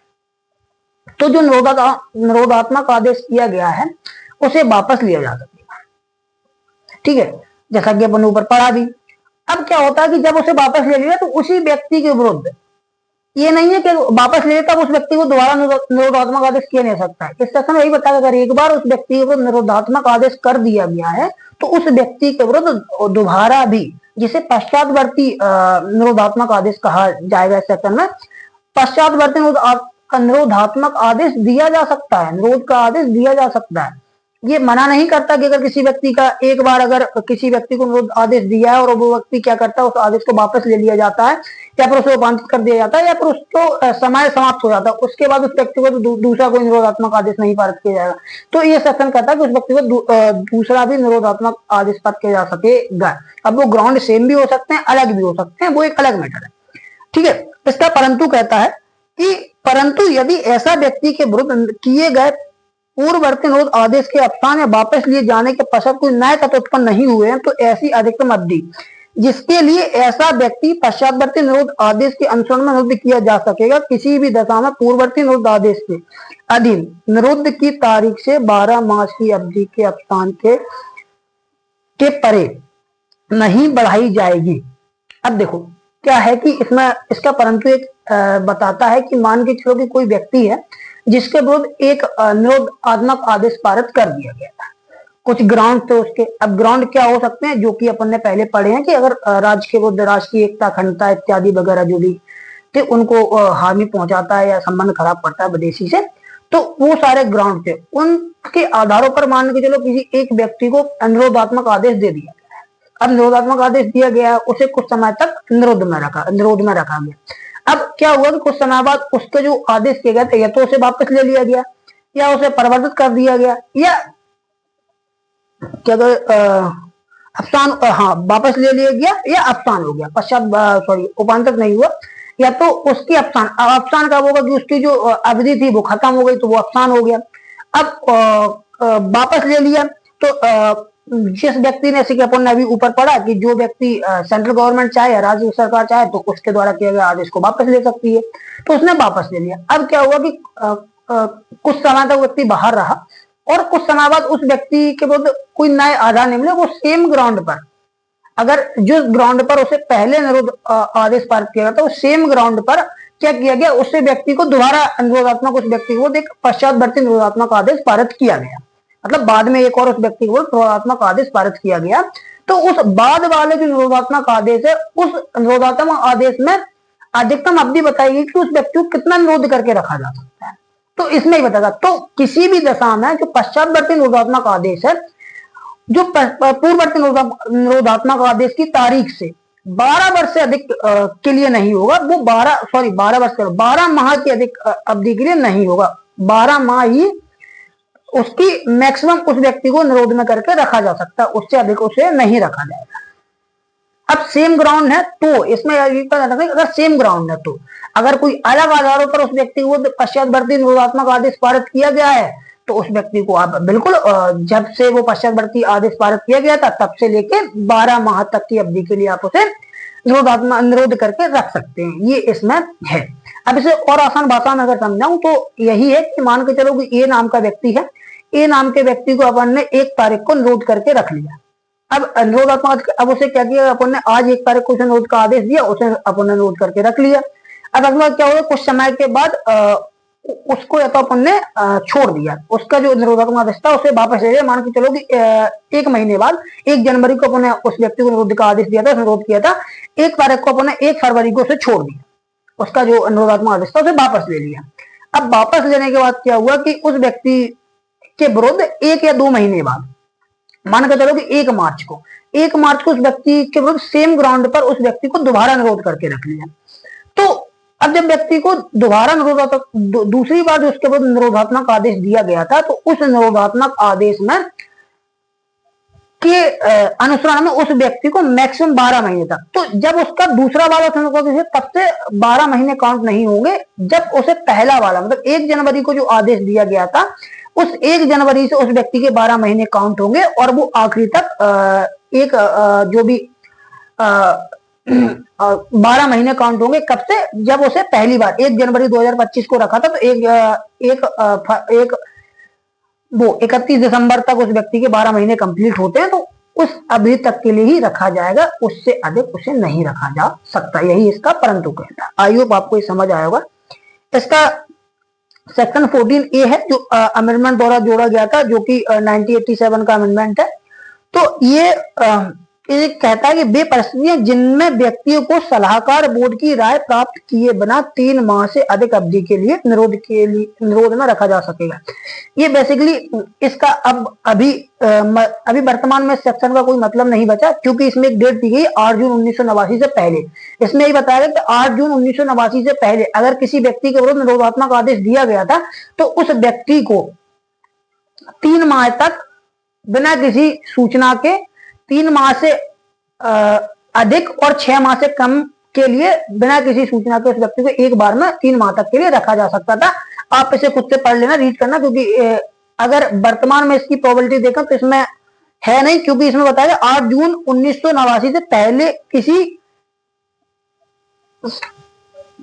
तो जो निरोधात्मक आदेश किया गया है उसे वापस लिया जा सकेगा। ठीक है, जैसा कि अपन ऊपर पढ़ा भी। अब क्या होता है कि जब उसे वापस ले लिया तो उसी व्यक्ति के विरुद्ध, ये नहीं है कि वापस ले लेता उस व्यक्ति को दोबारा निरोधात्मक आदेश किया नहीं सकता है। इस सेक्शन में यही बताया, अगर एक बार उस व्यक्ति के विरुद्ध निरोधात्मक आदेश कर दिया गया है तो उस व्यक्ति के विरुद्ध दोबारा भी, जिसे पश्चातवर्ती निरोधात्मक आदेश कहा जाएगा इस सेक्शन में, पश्चातवर्ती निरोधात्मक आदेश दिया जा सकता है, निरोध का आदेश दिया जा सकता है। ये मना नहीं करता कि अगर किसी व्यक्ति का एक बार अगर किसी व्यक्ति को निरोध आदेश दिया है और वो व्यक्ति क्या करता है, उस आदेश को वापस ले लिया जाता है या फिर उसे रूपांतरित कर दिया जाता है या फिर उसको समय समाप्त हो जाता है, उसके बाद उस व्यक्ति को दूसरा कोई निरोधात्मक आदेश नहीं पारित किया जाएगा। तो ये सेक्शन कहता है कि उस व्यक्ति को दूसरा भी निरोधात्मक आदेश पारित किया जा सकेगा। अब वो ग्राउंड सेम भी हो सकते हैं, अलग भी हो सकते हैं, वो एक अलग मैटर है। ठीक है, इसका परंतु कहता है कि परंतु यदि ऐसा व्यक्ति के विरुद्ध किए गए पूर्ववर्ती निरोध आदेश के अवसान या वापस लिए जाने के पश्चात कोई नए तथ्य उत्पन्न नहीं हुए हैं, तो ऐसी अधिकतम अवधि जिसके लिए ऐसा व्यक्ति पश्चातवर्ती निरोध आदेश के अनुसरण में निरुद्ध किया जा सकेगा, किसी भी दशा में पूर्ववर्ती निरोध आदेश के अधीन निरुद्ध की तारीख से 12 मास की अवधि के अवसान के परे नहीं बढ़ाई जाएगी। अब देखो क्या है कि इसमें इसका परंतु एक बताता है कि मान के चलो कि कोई व्यक्ति है जिसके विरुद्ध एक निरोधात्मक आदेश पारित कर दिया गया था, कुछ ग्राउंड थे उसके। अब ग्राउंड क्या हो सकते हैं, जो कि अपन ने पहले पढ़े हैं कि अगर राज्य के विरुद्ध राष्ट्र की एकता, अखंडता इत्यादि वगैरह जो भी थे उनको हानि पहुंचाता है या संबंध खराब करता है विदेशी से, तो वो सारे ग्राउंड थे, उनके आधारों पर मान के चलो किसी एक व्यक्ति को निरोधात्मक आदेश दे दिया गया है। अब निरोधात्मक आदेश दिया गया, उसे कुछ समय तक निरोध में रखा गया। अब क्या हुआ कि कुछ समय बाद उसके जो आदेश किए गए थे या तो उसे वापस ले लिया गया या उसे परिवर्तित कर दिया गया या क्या अवसान, हाँ वापस ले लिया गया या अवसान हो गया, उपांतर नहीं हुआ, या तो उसकी अवसान कब होगा कि उसकी जो अवधि थी वो खत्म हो गई तो वो अवसान हो गया। अब वापस ले लिया तो जिस व्यक्ति ने, जैसे अपन ने अभी ऊपर पढ़ा कि जो व्यक्ति सेंट्रल गवर्नमेंट चाहे या राज्य सरकार चाहे तो उसके द्वारा किए गए आदेश को वापस ले सकती है, तो उसने वापस ले लिया। अब क्या हुआ कि कुछ समय तक व्यक्ति बाहर रहा और कुछ समय बाद उस व्यक्ति के विरुद्ध कोई नए आधार नहीं मिले, वो सेम ग्राउंड पर, अगर जिस ग्राउंड पर उसे पहले निरोध आदेश पारित किया गया था उस सेम ग्राउंड पर क्या किया गया, उस व्यक्ति को दोबारा निरोधात्मक, उस व्यक्ति को एक पश्चातवर्ती निरोधात्मक आदेश पारित किया गया, मतलब बाद में एक और उस व्यक्ति को निरोधात्मक आदेश पारित किया गया। तो उस बाद वाले जो निरोधात्मक आदेश है, उस निरोधात्मक आदेश में अधिकतम अवधि बताई गई कि उस व्यक्ति को कितना निरोध करके रखा जा सकता है, तो इसमें ही बताएगा। तो किसी भी दशा में जो पश्चातवर्ती निरोधात्मक आदेश है, जो पूर्ववर्ती निरोधात्मक आदेश की तारीख से 12 वर्ष से अधिक के लिए नहीं होगा, वो 12 माह की अधिक अवधि के लिए नहीं होगा, 12 माह ही उसकी मैक्सिमम उस व्यक्ति को निरोध में करके रखा जा सकता है, उससे अधिक उसे नहीं रखा जाएगा। अब सेम ग्राउंड है तो इसमें अगर सेम ग्राउंड है तो अगर कोई अलग आधारों पर उस व्यक्ति को पश्चातवर्ती निरोधात्मक आदेश पारित किया गया है तो उस व्यक्ति को आप बिल्कुल जब से वो पश्चातवर्ती आदेश पारित किया गया था तब से लेके 12 माह तक की अवधि के लिए आप उसे निरोध करके रख सकते हैं, ये इसमें है। अब इसे और आसान भाषा में अगर समझाऊं तो यही है कि मान के चलो कि ए नाम का व्यक्ति है, ए नाम के व्यक्ति को अपन ने 1 तारीख को निरोध करके रख लिया। अब निरोधात्मक, अब उसे क्या किया, अपन ने आज 1 तारीख को उसे निरोध का आदेश दिया, उसे अपन ने निरोध करके रख लिया। अब अगला क्या हुआ, कुछ समय के बाद उसको या तो अपन ने छोड़ दिया, उसका जो निरोधात्मक आदेश था उसे वापस ले लिया। मान के चलो कि 1 महीने बाद 1 जनवरी को अपन ने उस व्यक्ति को निरोध का आदेश दिया था, निरोध किया था, 1 तारीख को अपन ने 1 फरवरी को उसे छोड़ दिया, उसका जो निरोधात्मक आदेश था उसे वापस ले लिया। अब वापस लेने के बाद क्या हुआ कि उस व्यक्ति के विरुद्ध 1 या 2 महीने बाद, मान के चलो कि 1 मार्च को उस व्यक्ति के विरुद्ध सेम ग्राउंड पर उस व्यक्ति को दोबारा निरोध करके रख लिया। तो अब जब व्यक्ति को दोबारा दूसरी बार जो उसके विरुद्ध निरोधात्मक आदेश दिया गया था, तो उस निरोधात्मक आदेश में के अनुसरण में उस व्यक्ति को मैक्सिमम 12 महीने तक, तो जब उसका दूसरा वाला तब से 12 महीने काउंट नहीं होंगे, जब उसे पहला वाला मतलब 1 जनवरी को जो आदेश दिया गया था, उस 1 जनवरी से उस व्यक्ति के 12 महीने काउंट होंगे और वो आखिरी तक जो भी 12 महीने काउंट होंगे। कब से? जब उसे पहली बार 1 जनवरी 2025 को रखा था, तो 31 दिसंबर तक उस व्यक्ति के 12 महीने कंप्लीट होते हैं, तो उस अवधि तक के लिए ही रखा जाएगा, उससे अधिक उसे नहीं रखा जा सकता। यही इसका परंतु कहता है। आई होप आपको ये समझ आया होगा। इसका सेक्शन 14A है जो अमेंडमेंट द्वारा जोड़ा गया था, जो कि 1987 का अमेंडमेंट है। तो ये कहता है कि वे परिस्थितियां जिनमें व्यक्तियों को सलाहकार बोर्ड की राय प्राप्त किए बिना 3 माह से अधिक अवधि के लिए निरोध में रखा जा सकेगा। ये बेसिकली इसका अभी वर्तमान में सेक्शन का कोई मतलब नहीं बचा, क्योंकि इसमें एक डेट दी गई 8 जून 1989 से पहले। इसमें ये बताया गया कि 8 जून 1989 से पहले अगर किसी व्यक्ति के विरुद्ध निरोधात्मक आदेश दिया गया था, तो उस व्यक्ति को 3 माह तक बिना किसी सूचना के 3 माह से अधिक और 6 माह से कम के लिए बिना किसी सूचना के उस व्यक्ति को एक बार में 3 माह तक के लिए रखा जा सकता था। आप इसे खुद से पढ़ लेना, रीड करना, क्योंकि अगर वर्तमान में इसकी प्रोबेबिलिटी देखें तो इसमें है नहीं, क्योंकि इसमें बताया 8 जून 1989 से पहले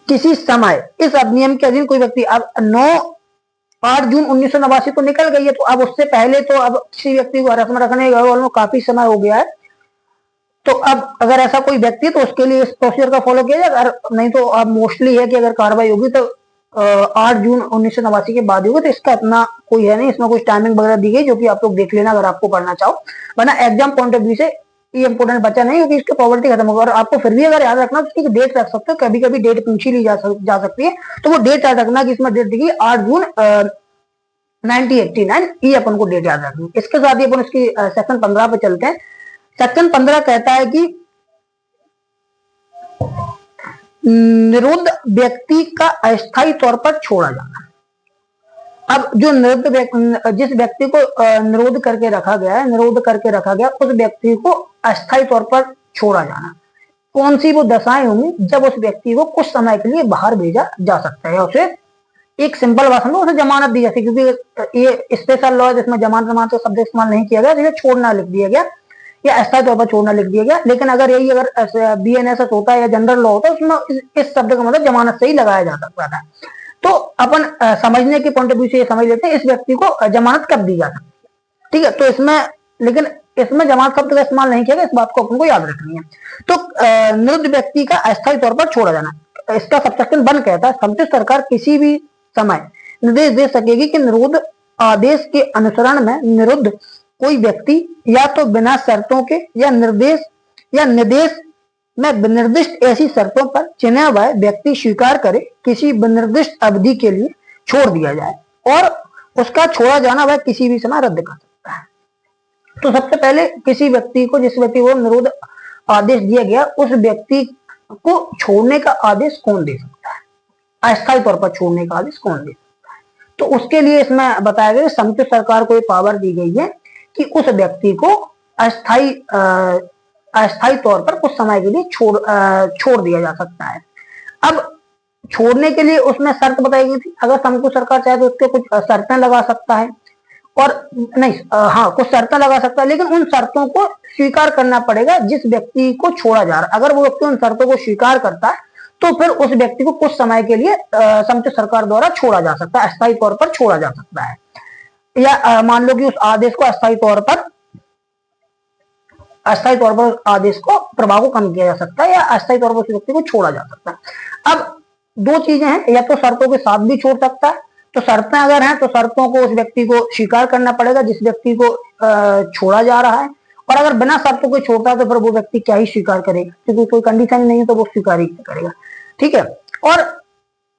किसी समय इस अधिनियम के अधीन कोई व्यक्ति, अब 8 जून 1989 को निकल गई है, तो अब उससे पहले तो अब किसी व्यक्ति को हरस में रखने का काफी समय हो गया है। तो अब अगर ऐसा कोई व्यक्ति, तो उसके लिए इस प्रोसीजर का फॉलो किया जाए, नहीं तो अब मोस्टली है कि अगर कार्रवाई होगी तो 8 जून 1989 के बाद होगी। तो इसका इतना कोई है नहीं, इसमें कुछ टाइमिंग वगैरह दी गई, जो कि आप लोग देख लेना अगर आपको पढ़ना चाहो, वरना एग्जाम पॉइंट ऑफ व्यू से ये इंपोर्टेंट बचा नहीं, क्योंकि इसकी प्रोबेबिलिटी खत्म होगा। और आपको फिर भी अगर याद रखना तो इसकी डेट रख सकते हो, कभी कभी डेट पूछी ली जा सकती है, तो वो डेट याद रखना कि इसमें डेट दी गई 8 जून 1989, ये अपन को डेट याद रखनी। इसके साथ ही अपन इसकी सेक्शन 15 पे चलते हैं। सेक्शन 15 कहता है कि निरुद्ध व्यक्ति का अस्थायी तौर पर छोड़ा जाना। अब जो जिस व्यक्ति को निरोध करके रखा गया, उस व्यक्ति को अस्थायी तौर पर छोड़ा जाना। कौन सी वो दशाएं होंगी जब उस व्यक्ति को कुछ समय के लिए बाहर भेजा जा सकता है, उसे एक सिंपल भाषा में उसे जमानत दी जाती है, क्योंकि ये स्पेशल लॉ जिसमें जमानत तो शब्द इस्तेमाल नहीं किया गया, तो छोड़ना लिख दिया गया या अस्थायी तौर पर छोड़ना लिख दिया गया। लेकिन अगर BNSS होता है या जनरल लॉ होता है, उसमें इस शब्द का मतलब जमानत से ही लगाया जा सकता था। तो अपन समझने के पॉइंट ऑफ व्यू से ये समझ लेते हैं इस व्यक्ति को जमानत कब दी जा सकती है, ठीक है। तो इसमें जमानत शब्द का इस्तेमाल नहीं किया गया, इस बात को अपन को याद रखनी है। तो निरुद्ध व्यक्ति का अस्थायी तौर पर छोड़ा जाना, इसका सबसेक्शन 1 कहता है समुचित सरकार किसी भी समय निर्देश दे सकेगी कि निरोध आदेश के अनुसरण में निरुद्ध कोई व्यक्ति या तो बिना शर्तों के या निर्देश में निर्दिष्ट ऐसी शर्तों पर जिन्हें वह व्यक्ति स्वीकार करे किसी निर्दिष्ट अवधि के लिए छोड़ दिया जाए, और उसका छोड़ा जाना वह किसी भी समय रद्द कर सकता है। तो सबसे पहले किसी व्यक्ति को, जिस व्यक्ति को निरोध आदेश दिया गया, उस व्यक्ति को छोड़ने का आदेश कौन दे सकता है, अस्थायी तौर पर छोड़ने का आदेश कौन दे सकता है। तो उसके लिए इसमें बताया गया समुचित सरकार को ये पावर दी गई है कि उस व्यक्ति को अस्थायी तौर पर कुछ समय के लिए छोड़ दिया जा सकता है। अब छोड़ने के लिए उसमें शर्त बताई गई थी, अगर समुचित सरकार चाहे तो उसके कुछ शर्तें लगा सकता है, और नहीं कुछ शर्तें लगा सकता है, लेकिन उन शर्तों को स्वीकार करना पड़ेगा जिस व्यक्ति को छोड़ा जा रहा है। अगर वो व्यक्ति उन शर्तों को स्वीकार करता है, तो फिर उस व्यक्ति को कुछ समय के लिए समुचित सरकार द्वारा छोड़ा जा सकता है, अस्थायी तौर पर छोड़ा जा सकता है। या मान लो कि उस आदेश को अस्थायी तौर पर आदेश को प्रभाव को कम किया जा सकता है, या अस्थायी तौर पर उस व्यक्ति को छोड़ा जा सकता है। अब 2 चीजें हैं, या तो शर्तों के साथ भी छोड़ सकता है, तो शर्तें अगर हैं तो शर्तों को उस व्यक्ति को स्वीकार करना पड़ेगा जिस व्यक्ति को छोड़ा जा रहा है, और अगर बिना शर्तों को छोड़ता है तो फिर वो व्यक्ति क्या ही स्वीकार करेगा, क्योंकि कोई कंडीशन नहीं है तो वो स्वीकार ही करेगा, ठीक है। और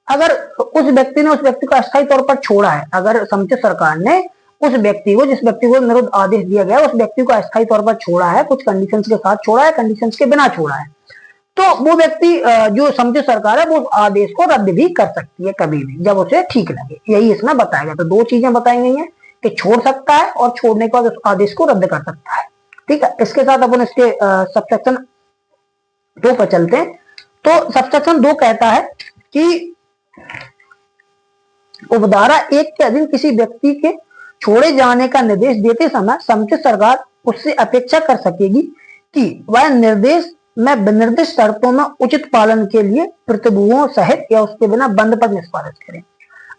अगर उस व्यक्ति ने उस व्यक्ति को अस्थायी तौर पर छोड़ा है, अगर समुचित सरकार ने उस व्यक्ति को, जिस व्यक्ति को निरुद्ध आदेश दिया गया, उस व्यक्ति को अस्थायी तौर पर छोड़ा है, कुछ कंडीशंस के साथ छोड़ा है, कंडीशंस के बिना छोड़ा है, तो वो व्यक्ति जो समुचित सरकार है वो उस आदेश को रद्द भी कर सकती है कभी भी, जब उसे ठीक लगे। यही इसमें बताया गया। तो दो चीजें बताई गई हैं कि छोड़ सकता है और छोड़ने के बाद उस आदेश को रद्द कर सकता है। ठीक है, इसके साथ अपन इसके सबसेक्शन 2 पर चलते हैं। तो सबसेक्शन 2 कहता है कि उपधारा 1 के अधीन किसी व्यक्ति के छोड़े जाने का निर्देश देते समय समुचित सरकार उससे अपेक्षा कर सकेगी कि वह निर्देश में विनिर्दिष्ट शर्तों में उचित पालन के लिए प्रतिभूओं सहित या उसके बिना बंद पर निष्पादित करें।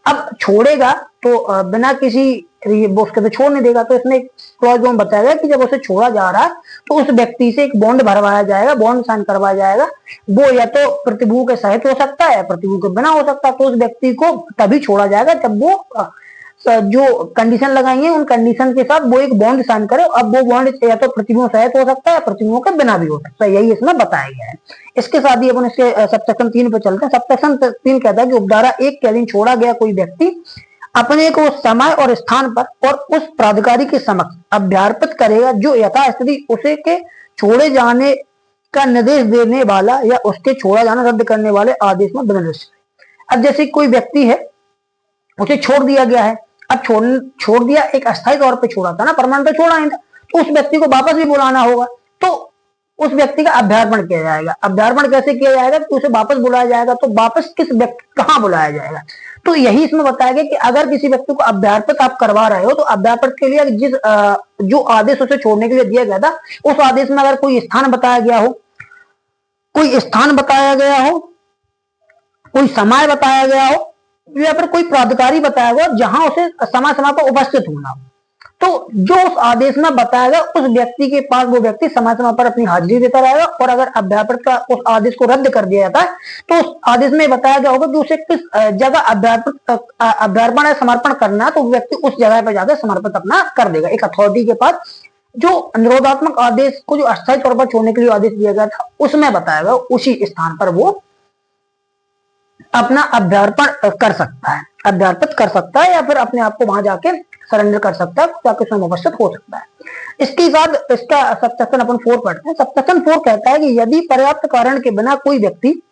अब छोड़ेगा तो बिना किसी उसके तो छोड़ नहीं देगा, तो इसमें क्लॉज में बताया गया कि जब उसे छोड़ा जा रहा है तो उस व्यक्ति से एक बॉन्ड भरवाया जाएगा, बॉन्ड साइन करवाया जाएगा। वो या तो प्रतिभू के सहित हो सकता है या प्रतिभू के बिना हो सकता है। तो उस व्यक्ति को तभी छोड़ा जाएगा जब वो जो कंडीशन लगाई है उन कंडीशन के साथ वो एक बॉन्ड साइन करे। अब वो बॉन्ड या तो प्रतिभूओं सहित हो सकता है, प्रतिभूओं के बिना भी हो सकता है। यही इसमें बताया गया है। इसके साथ ही अपन इसके सबसेक्शन 3 पे चलते हैं। सबसेक्शन 3 कहता है कि उपधारा 1 के अधीन छोड़ा गया कोई व्यक्ति अपने को समय और स्थान पर और उस प्राधिकारी के समक्ष अभ्यार्पित करेगा जो यथास्थिति उसे के छोड़े जाने का निर्देश देने वाला या उसके छोड़ा जाना रद्द करने वाले आदेश में विनिर्दिष्ट है। अब जैसे कोई व्यक्ति है, उसे छोड़ दिया गया है, अब छोड़ दिया, एक अस्थायी तौर पे छोड़ा था ना, परमानेंट तो छोड़ा नहीं था, तो उस व्यक्ति को वापस भी बुलाना होगा। तो उस व्यक्ति का अभ्यार्पण किया जाएगा। अभ्यार्पण कैसे किया जाएगा? तो उसे वापस बुलाया जाएगा। तो वापस किस व्यक्ति, कहाँ बुलाया जाएगा? तो यही इसमें बताया गया कि अगर किसी व्यक्ति को अभ्यार्पित आप करवा रहे हो तो अभ्यार्पित के लिए जिस जो आदेश उसे छोड़ने के लिए दिया गया था उस आदेश में अगर कोई स्थान बताया गया हो, कोई स्थान बताया गया हो, कोई समय बताया गया हो या फिर कोई प्राधिकारी बताया गया जहां उसे समय समय पर उपस्थित होना हो, तो जो उस आदेश में बताया गया उस व्यक्ति के पास वो व्यक्ति समय समय पर अपनी हाजिरी देता रहेगा। और अगर अभ्यार्पण का उस आदेश को रद्द कर दिया जाता है तो उस आदेश में बताया गया होगा कि उसे किस जगह अभ्यार्पण या समर्पण करना है, तो व्यक्ति उस जगह पर जाकर समर्पित अपना कर देगा। एक अथॉरिटी के पास जो निरोधात्मक आदेश को जो अस्थायी तौर पर छोड़ने के लिए आदेश दिया गया था उसमें बताया गया उसी स्थान पर वो अपना अभ्यार्पण कर सकता है, अभ्यार्पित कर सकता है या फिर अपने आप को वहां जाके सरेंडर कर सकता है, जाके उसमें उपस्थित हो सकता है। इसके बाद इसका सबसेक्शन अपन 4 पढ़ते हैं। सबसेक्शन 4 कहता है कि यदि पर्याप्त कारण के बिना कोई व्यक्ति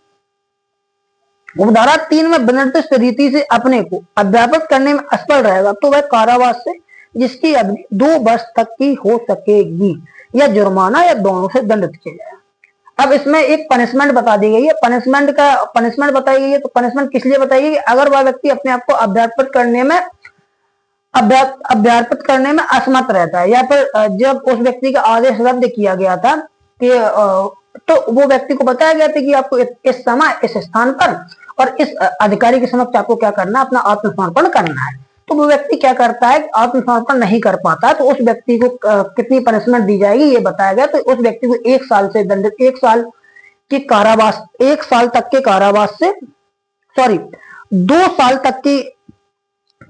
उपधारा 3 में विनिर्दिष्ट रीति से अपने को अभ्यापित करने में असफल रहेगा तो वह कारावास से जिसकी अवधि 2 वर्ष तक की हो सकेगी या जुर्माना या दोनों से दंडित किया जाएगा। अब इसमें एक पनिशमेंट बता दी गई है। पनिशमेंट बताई गई है। तो पनिशमेंट किस लिए बताई गई? अगर वह व्यक्ति अपने आप को अभ्यार्पित करने में असमर्थ रहता है या फिर जब उस व्यक्ति का आदेश रद्द किया गया था कि तो वो व्यक्ति को बताया गया था कि आपको इस समय इस स्थान पर और इस अधिकारी के समक्ष आपको क्या करना है, अपना आत्मसमर्पण करना है। तो वो व्यक्ति क्या करता है, आत्मसमर्पण नहीं कर पाता, तो उस व्यक्ति को कितनी पनिशमेंट दी जाएगी ये बताया गया। तो उस व्यक्ति को 1 साल से दंडित, 1 साल की कारावास, 1 साल तक के कारावास से 2 साल तक की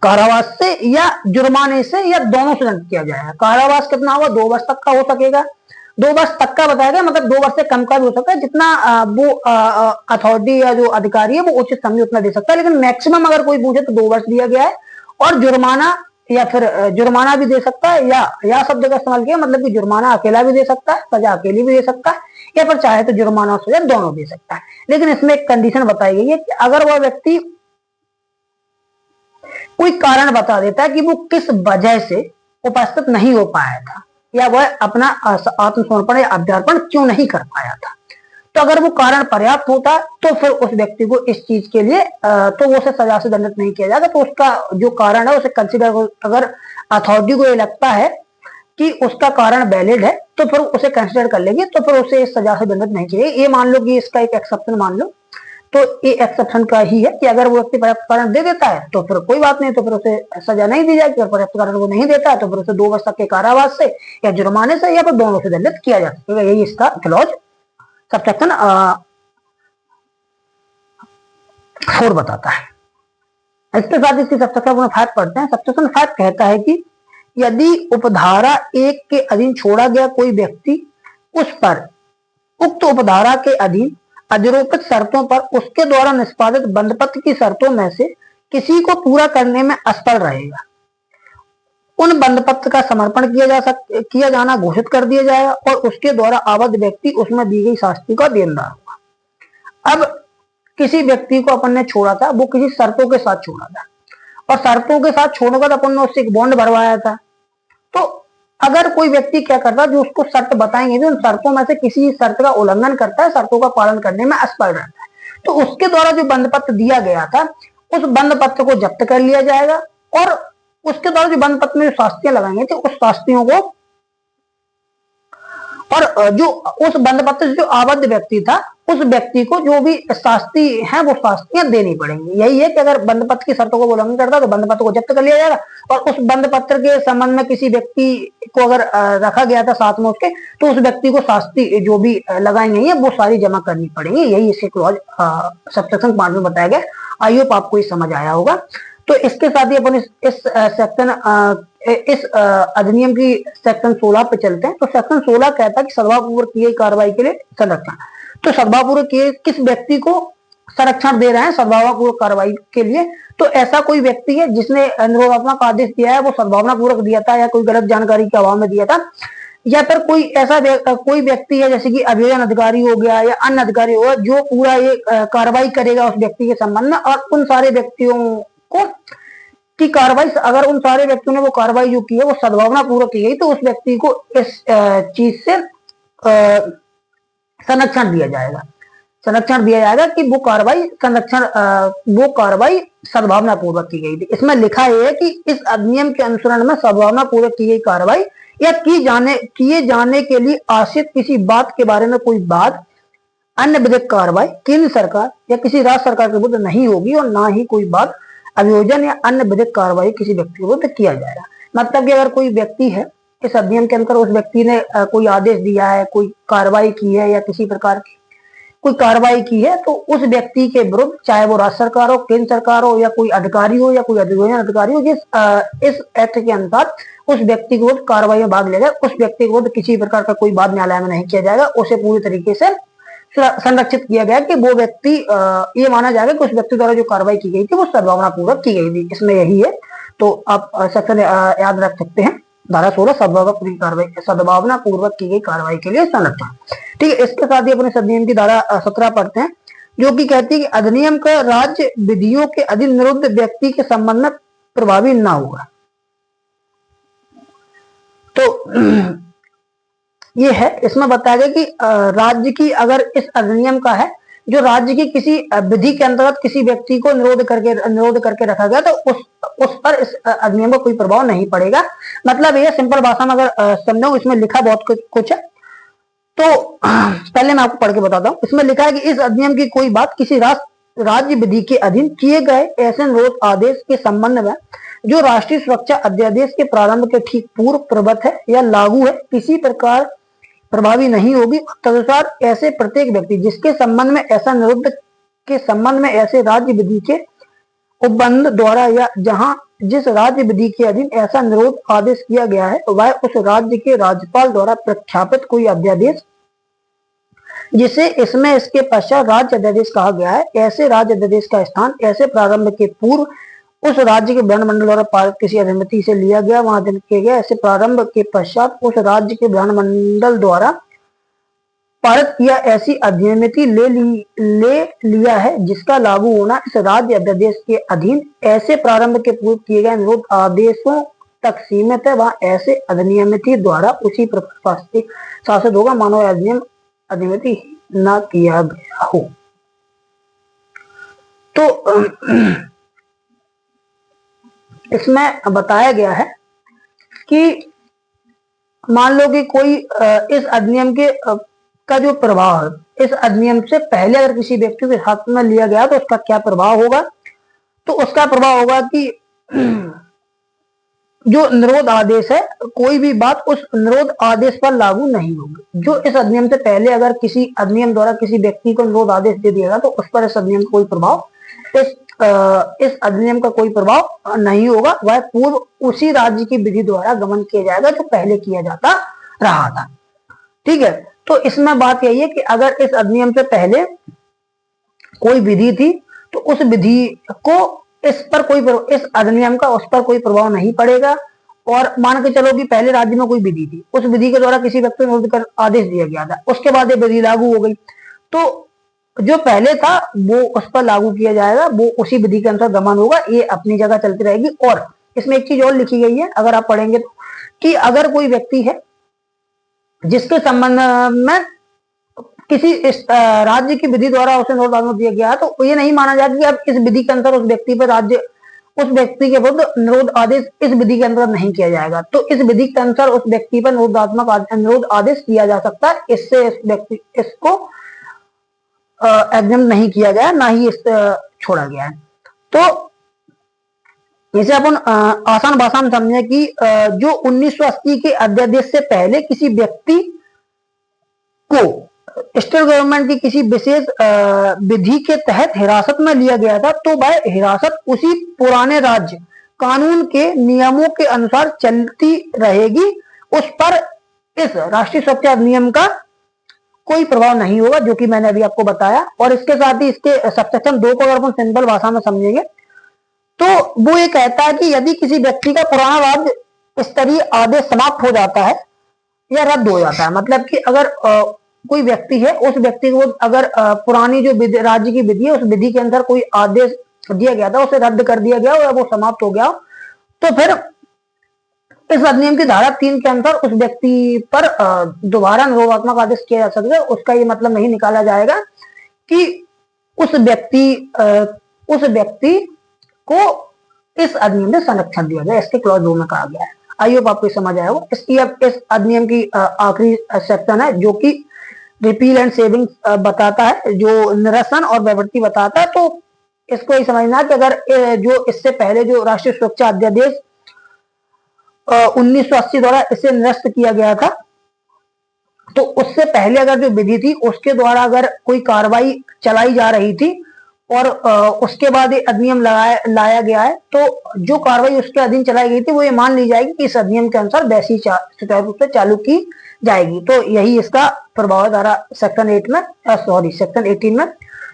कारावास से या जुर्माने से या दोनों से दंडित किया जाएगा। कारावास कितना होगा? 2 वर्ष तक का हो सकेगा। 2 वर्ष तक का बताया गया, मतलब 2 वर्ष से कम का भी हो सकता है, जितना वो अथॉरिटी या जो अधिकारी है वो उचित समझे उतना दे सकता है। लेकिन मैक्सिमम अगर कोई पूछे तो 2 वर्ष दिया गया है। और जुर्माना या फिर जुर्माना भी दे सकता है या शब्द का इस्तेमाल किया, मतलब कि जुर्माना अकेला भी दे सकता है, सजा अकेली भी दे सकता है, या फिर चाहे तो जुर्माना और सजा दोनों दे सकता है। लेकिन इसमें एक कंडीशन बताई गई है कि अगर वह व्यक्ति कोई कारण बता देता है कि वो किस वजह से उपस्थित नहीं हो पाया था या वह अपना आत्मसमर्पण या अभ्यार्पण क्यों नहीं कर पाया था, तो अगर वो कारण पर्याप्त होता तो फिर उस व्यक्ति को इस चीज के लिए तो वो उसे सजा से दंडित नहीं किया जाएगा। तो उसका जो कारण है उसे कंसिडर, अगर अथॉरिटी को ये लगता है कि उसका कारण वैलिड है तो फिर उसे कंसिडर कर लेगी, तो फिर उसे इस सजा से दंडित नहीं किया। ये मान लो कि इसका एक एक्सेप्शन मान लो, तो ये एक्सेप्शन का ही है कि अगर वो व्यक्ति पर्याप्त कारण दे देता है तो फिर कोई बात नहीं, तो फिर उसे सजा नहीं दी जाएगी। और पर्याप्त कारण वो नहीं देता है तो फिर उसे 2 वर्ष तक के कारावास से या जुर्माने से या फिर दोनों से दंडित किया जा सकेगा। यही इसका क्लॉज सबसेक्शन 4 बताता है। इसके साथ इसकी सबसेक्शन 5 पढ़ते हैं। सबसेक्शन 5 कहता है कि यदि उपधारा 1 के अधीन छोड़ा गया कोई व्यक्ति उस पर उक्त उपधारा के अधीन अधिरोपित शर्तों पर उसके द्वारा निष्पादित बंधपत्र की शर्तों में से किसी को पूरा करने में असफल रहेगा उन बंध पत्र का समर्पण किया जाना घोषित कर दिया जाएगा और उसके द्वारा आबद्ध व्यक्ति उसमें दी गई शास्ति का देनदार होगा। अब किसी व्यक्ति को अपन ने छोड़ा था, वो किसी शर्तों के साथ छोड़ा था और शर्तों के साथ छोड़ने का अपन ने उससे एक बॉन्ड भरवाया था। तो अगर कोई व्यक्ति क्या करता है, जो उसको शर्त बताएंगे, जो उन शर्तों में से किसी शर्त का उल्लंघन करता है, शर्तों का पालन करने में असफल रहता है, तो उसके द्वारा जो बंध पत्र दिया गया था उस बंध पत्र को जब्त कर लिया जाएगा और उसके द्वारा जो बंध पत्र में जो शास्तियां लगाएंगे थे उस शास्तियों को, और जो उस बंध पत्र जो आबद्ध व्यक्ति था उस व्यक्ति को जो भी शास्ति है वो शास्तियां देनी पड़ेंगी। यही है कि अगर बंध पत्र की शर्तों को उल्लंघन करता है तो बंध पत्र को जब्त कर लिया जाएगा और उस बंध पत्र के संबंध में किसी व्यक्ति को अगर रखा गया था साथ में उसके, तो उस व्यक्ति को शास्ति जो भी लगाई गई है वो सारी जमा करनी पड़ेगी। यही इसके क्लॉज सबसेक्शन 5 में बताया गया। आई होप आपको ये समझ आया होगा। तो इसके साथ ही अपन इस सेक्शन इस अधिनियम की सेक्शन 16 पे चलते हैं। तो सेक्शन 16 कहता है कि सद्भावपूर्वक की गई कार्रवाई के लिए संरक्षण। तो सद्भावपूर्वक किस व्यक्ति को संरक्षण दे रहे हैं सद्भावपूर्वक कार्रवाई के लिए? तो ऐसा कोई व्यक्ति है जिसने निरोधात्मक आदेश दिया है, वो सद्भावनापूर्वक दिया था या कोई गलत जानकारी के अभाव में दिया था, या फिर कोई ऐसा कोई व्यक्ति है जैसे कि अभियोजन अधिकारी हो गया या अन्य अधिकारी होगा जो पूरा ये कार्रवाई करेगा उस व्यक्ति के संबंध में, और उन सारे व्यक्तियों को की कार्रवाई, अगर उन सारे व्यक्तियों ने वो कार्रवाई जो की है वो सद्भावना पूर्वक की गई तो उस व्यक्ति को इस चीज से संरक्षण दिया जाएगा। संरक्षण दिया जाएगा कि वो कार्रवाई सद्भावना पूर्वक की गई थी। इसमें लिखा है कि इस अधिनियम के अनुसरण में सद्भावना पूर्वक की गई कार्रवाई या किए जाने के लिए आश्रित किसी बात के बारे में कोई बात अन्य विधिक कार्रवाई केंद्र सरकार या किसी राज्य सरकार के विरुद्ध नहीं होगी और ना ही कोई बात अभियोजन या अन्य विधिक कार्रवाई किसी व्यक्ति के विरुद्ध किया जाएगा। मतलब कि अगर कोई व्यक्ति है, इस अधिनियम के अंदर उस व्यक्ति ने कोई आदेश दिया है, कोई कार्रवाई की है या किसी प्रकार की कोई कार्रवाई की है, तो उस व्यक्ति के विरुद्ध, चाहे वो राज्य सरकार हो, केंद्र सरकार हो या कोई अधिकारी हो या कोई अभियोजन अधिकारी हो, इस एक्ट के अनुसार उस व्यक्ति के विरुद्ध कार्रवाई में भाग लिया जाए, उस व्यक्ति के विरुद्ध किसी प्रकार का कोई वाद न्यायालय में नहीं किया जाएगा। उसे पूरी तरीके से संरक्षित किया गया कि वो व्यक्ति, ये माना जाएगा कि उस व्यक्ति द्वारा जो कार्रवाई की गई थी वो सद्भावना पूर्वक की गई थी। इसमें यही है। तो आप सेक्शन याद रख सकते हैं, धारा 16 सद्भावना पूर्वक की गई कार्रवाई के लिए संरक्षण। ठीक है। इसके साथ ही अपने अधिनियम की धारा 17 पढ़ते हैं, जो कि कहती है कि अधिनियम का राज्य विधियों के अधीन निरुद्ध व्यक्ति के संबंध में प्रभावी न होगा। तो ये है, इसमें बताया गया कि राज्य की, अगर इस अधिनियम का है जो राज्य की किसी विधि के अंतर्गत किसी व्यक्ति को निरोध करके रखा गया, तो उस पर इस अधिनियम का कोई प्रभाव नहीं पड़ेगा। मतलब ये सिंपल भाषा में अगर समझो, इसमें लिखा बहुत कुछ है, तो पहले मैं आपको पढ़ के बताता हूँ। इसमें लिखा है कि इस अधिनियम की कोई बात किसी राज्य विधि के अधीन किए गए ऐसे निरोध आदेश के संबंध में जो राष्ट्रीय सुरक्षा अध्यादेश के प्रारंभ के ठीक पूर्व प्रबद्ध है या लागू है, किसी प्रकार प्रभावी नहीं होगी। तदनुसार ऐसे प्रत्येक व्यक्ति जिसके संबंध में ऐसा निरुद्ध के संबंध में ऐसे राज्य विधि के उपबंध द्वारा या जहां जिस राज्य विधि के अधीन ऐसा निरोध आदेश किया गया है, वह उस राज्य के राज्यपाल द्वारा प्रख्यापित कोई अध्यादेश जिसे इसमें इसके पश्चात राज्य अध्यादेश कहा गया है, ऐसे राज्य अध्यादेश का स्थान ऐसे प्रारंभ के पूर्व उस राज्य के विधानमंडल द्वारा पारित किसी अधिमति से लिया गया, वहां किया गया। ऐसे प्रारंभ के पश्चात उस राज्य के विधानमंडल द्वारा पारित किया ऐसी अधिमति ले लिया है जिसका लागू होना इस राज्य अध्यादेश के अधीन ऐसे प्रारंभ के पूर्व किए गए निरोध आदेशों तक सीमित है, वहां ऐसे अधिनियमिति द्वारा उसी प्रकार शासित होगा मानो अधिनियम अधिमति न किया गया हो। तो इसमें बताया गया है कि मान लो कि कोई इस अधिनियम के का जो प्रभाव है, इस अधिनियम से पहले अगर किसी व्यक्ति के हाथ में लिया गया तो उसका क्या प्रभाव होगा? तो उसका प्रभाव होगा कि जो निरोध आदेश है, कोई भी बात उस निरोध आदेश पर लागू नहीं होगी। जो इस अधिनियम से पहले अगर किसी अधिनियम द्वारा किसी व्यक्ति को निरोध आदेश दे दिया गया तो उस पर इस अधिनियम का कोई प्रभाव, इस अधिनियम का कोई प्रभाव नहीं होगा। वह पूर्व उसी राज्य की विधि द्वारा गमन किया जाएगा जो पहले किया जाता रहा था। ठीक है। तो इसमें बात यही है कि अगर इस अधिनियम से पहले कोई विधि थी तो उस विधि को इस अधिनियम का उस पर कोई प्रभाव नहीं पड़ेगा, और मान के चलो कि पहले राज्य में कोई विधि थी, उस विधि के द्वारा किसी व्यक्ति को निरुद्ध कर आदेश दिया गया था, उसके बाद ये विधि लागू हो गई, तो जो पहले था वो उस पर लागू किया जाएगा, वो उसी विधि के अनुसार गमन होगा, ये अपनी जगह चलती रहेगी। और इसमें एक चीज और लिखी गई है, अगर आप पढ़ेंगे तो, कि अगर कोई व्यक्ति है जिसके संबंध में किसी इस राज्य की विधि द्वारा उसे निरोधात्मक दिया गया है, तो ये नहीं माना जाएगा कि अब इस विधि के अंतर उस व्यक्ति पर राज्य उस व्यक्ति के विरुद्ध निरोध आदेश इस विधि के अंतर्गत नहीं किया जाएगा। तो इस विधि के अनुसार उस व्यक्ति पर निरोधात्मक निरोध आदेश किया जा सकता है, इससे इस व्यक्ति इसको एग्जाम नहीं किया गया, ना ही इस छोड़ा गया है। तो इसे अपन आसान भाषा में समझे कि जो 1980 के अध्यादेश से पहले किसी व्यक्ति को स्टेट गवर्नमेंट की किसी विशेष विधि के तहत हिरासत में लिया गया था, तो वह हिरासत उसी पुराने राज्य कानून के नियमों के अनुसार चलती रहेगी, उस पर इस राष्ट्रीय सुरक्षा अधिनियम का कोई प्रभाव नहीं होगा, जो कि मैंने अभी आपको बताया। और इसके साथ ही इसके सबसेक्शन 2 को अगर अपन सिंपल भाषा में समझेंगे तो वो ये कहता है कि यदि किसी व्यक्ति का पुराना राज्य स्तरीय आदेश समाप्त हो जाता है या रद्द हो जाता है, मतलब कि अगर कोई व्यक्ति है, उस व्यक्ति को अगर पुरानी जो राज्य की विधि है उस विधि के अंदर कोई आदेश दिया गया था, उसे रद्द कर दिया गया या वो समाप्त हो गया, तो फिर इस अधिनियम की धारा 3 के अनुसार उस व्यक्ति पर दोबारा निरोधात्मक आदेश किया जा सकता है। उसका ये मतलब नहीं निकाला जाएगा कि उस व्यक्ति को इस अधिनियम में संरक्षण दिया गया, इसके क्लॉज 2 में कहा गया है। आई होप आपको समझ आया होगा। इसकी अब इस अधिनियम की आखिरी सेक्शन है जो कि रिपील एंड सेविंग बताता है, जो निरसन और विवर्ती बताता है। तो इसको ये समझना कि अगर जो इससे पहले जो राष्ट्रीय सुरक्षा अध्यादेश 1980 द्वारा इसे निरस्त किया गया था, तो उससे पहले अगर जो विधि थी उसके द्वारा अगर कोई कार्रवाई चलाई जा रही थी और उसके बाद ये अधिनियम लाया गया है, तो जो कार्रवाई उसके अधीन चलाई गई थी वो ये मान ली जाएगी कि इस अधिनियम के अनुसार वैसी सुचारू रूप से चालू की जाएगी। तो यही इसका प्रभाव है धारा सेक्शन 8 में, सेक्शन 18 में।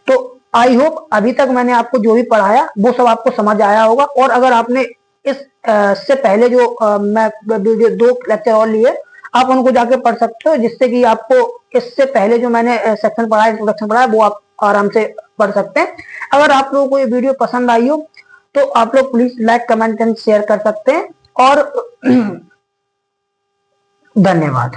तो आई होप अभी तक मैंने आपको जो भी पढ़ाया वो सब आपको समझ आया होगा। और अगर आपने इससे पहले जो मैं 2 लेक्चर और लिए, आप उनको जाके पढ़ सकते हो, जिससे कि आपको इससे पहले जो मैंने सेक्शन पढ़ाया, इंट्रोडक्शन पढ़ाया, वो आप आराम से पढ़ सकते हैं। अगर आप लोगों को ये वीडियो पसंद आई हो तो आप लोग please like, comment and share कर सकते हैं। और धन्यवाद।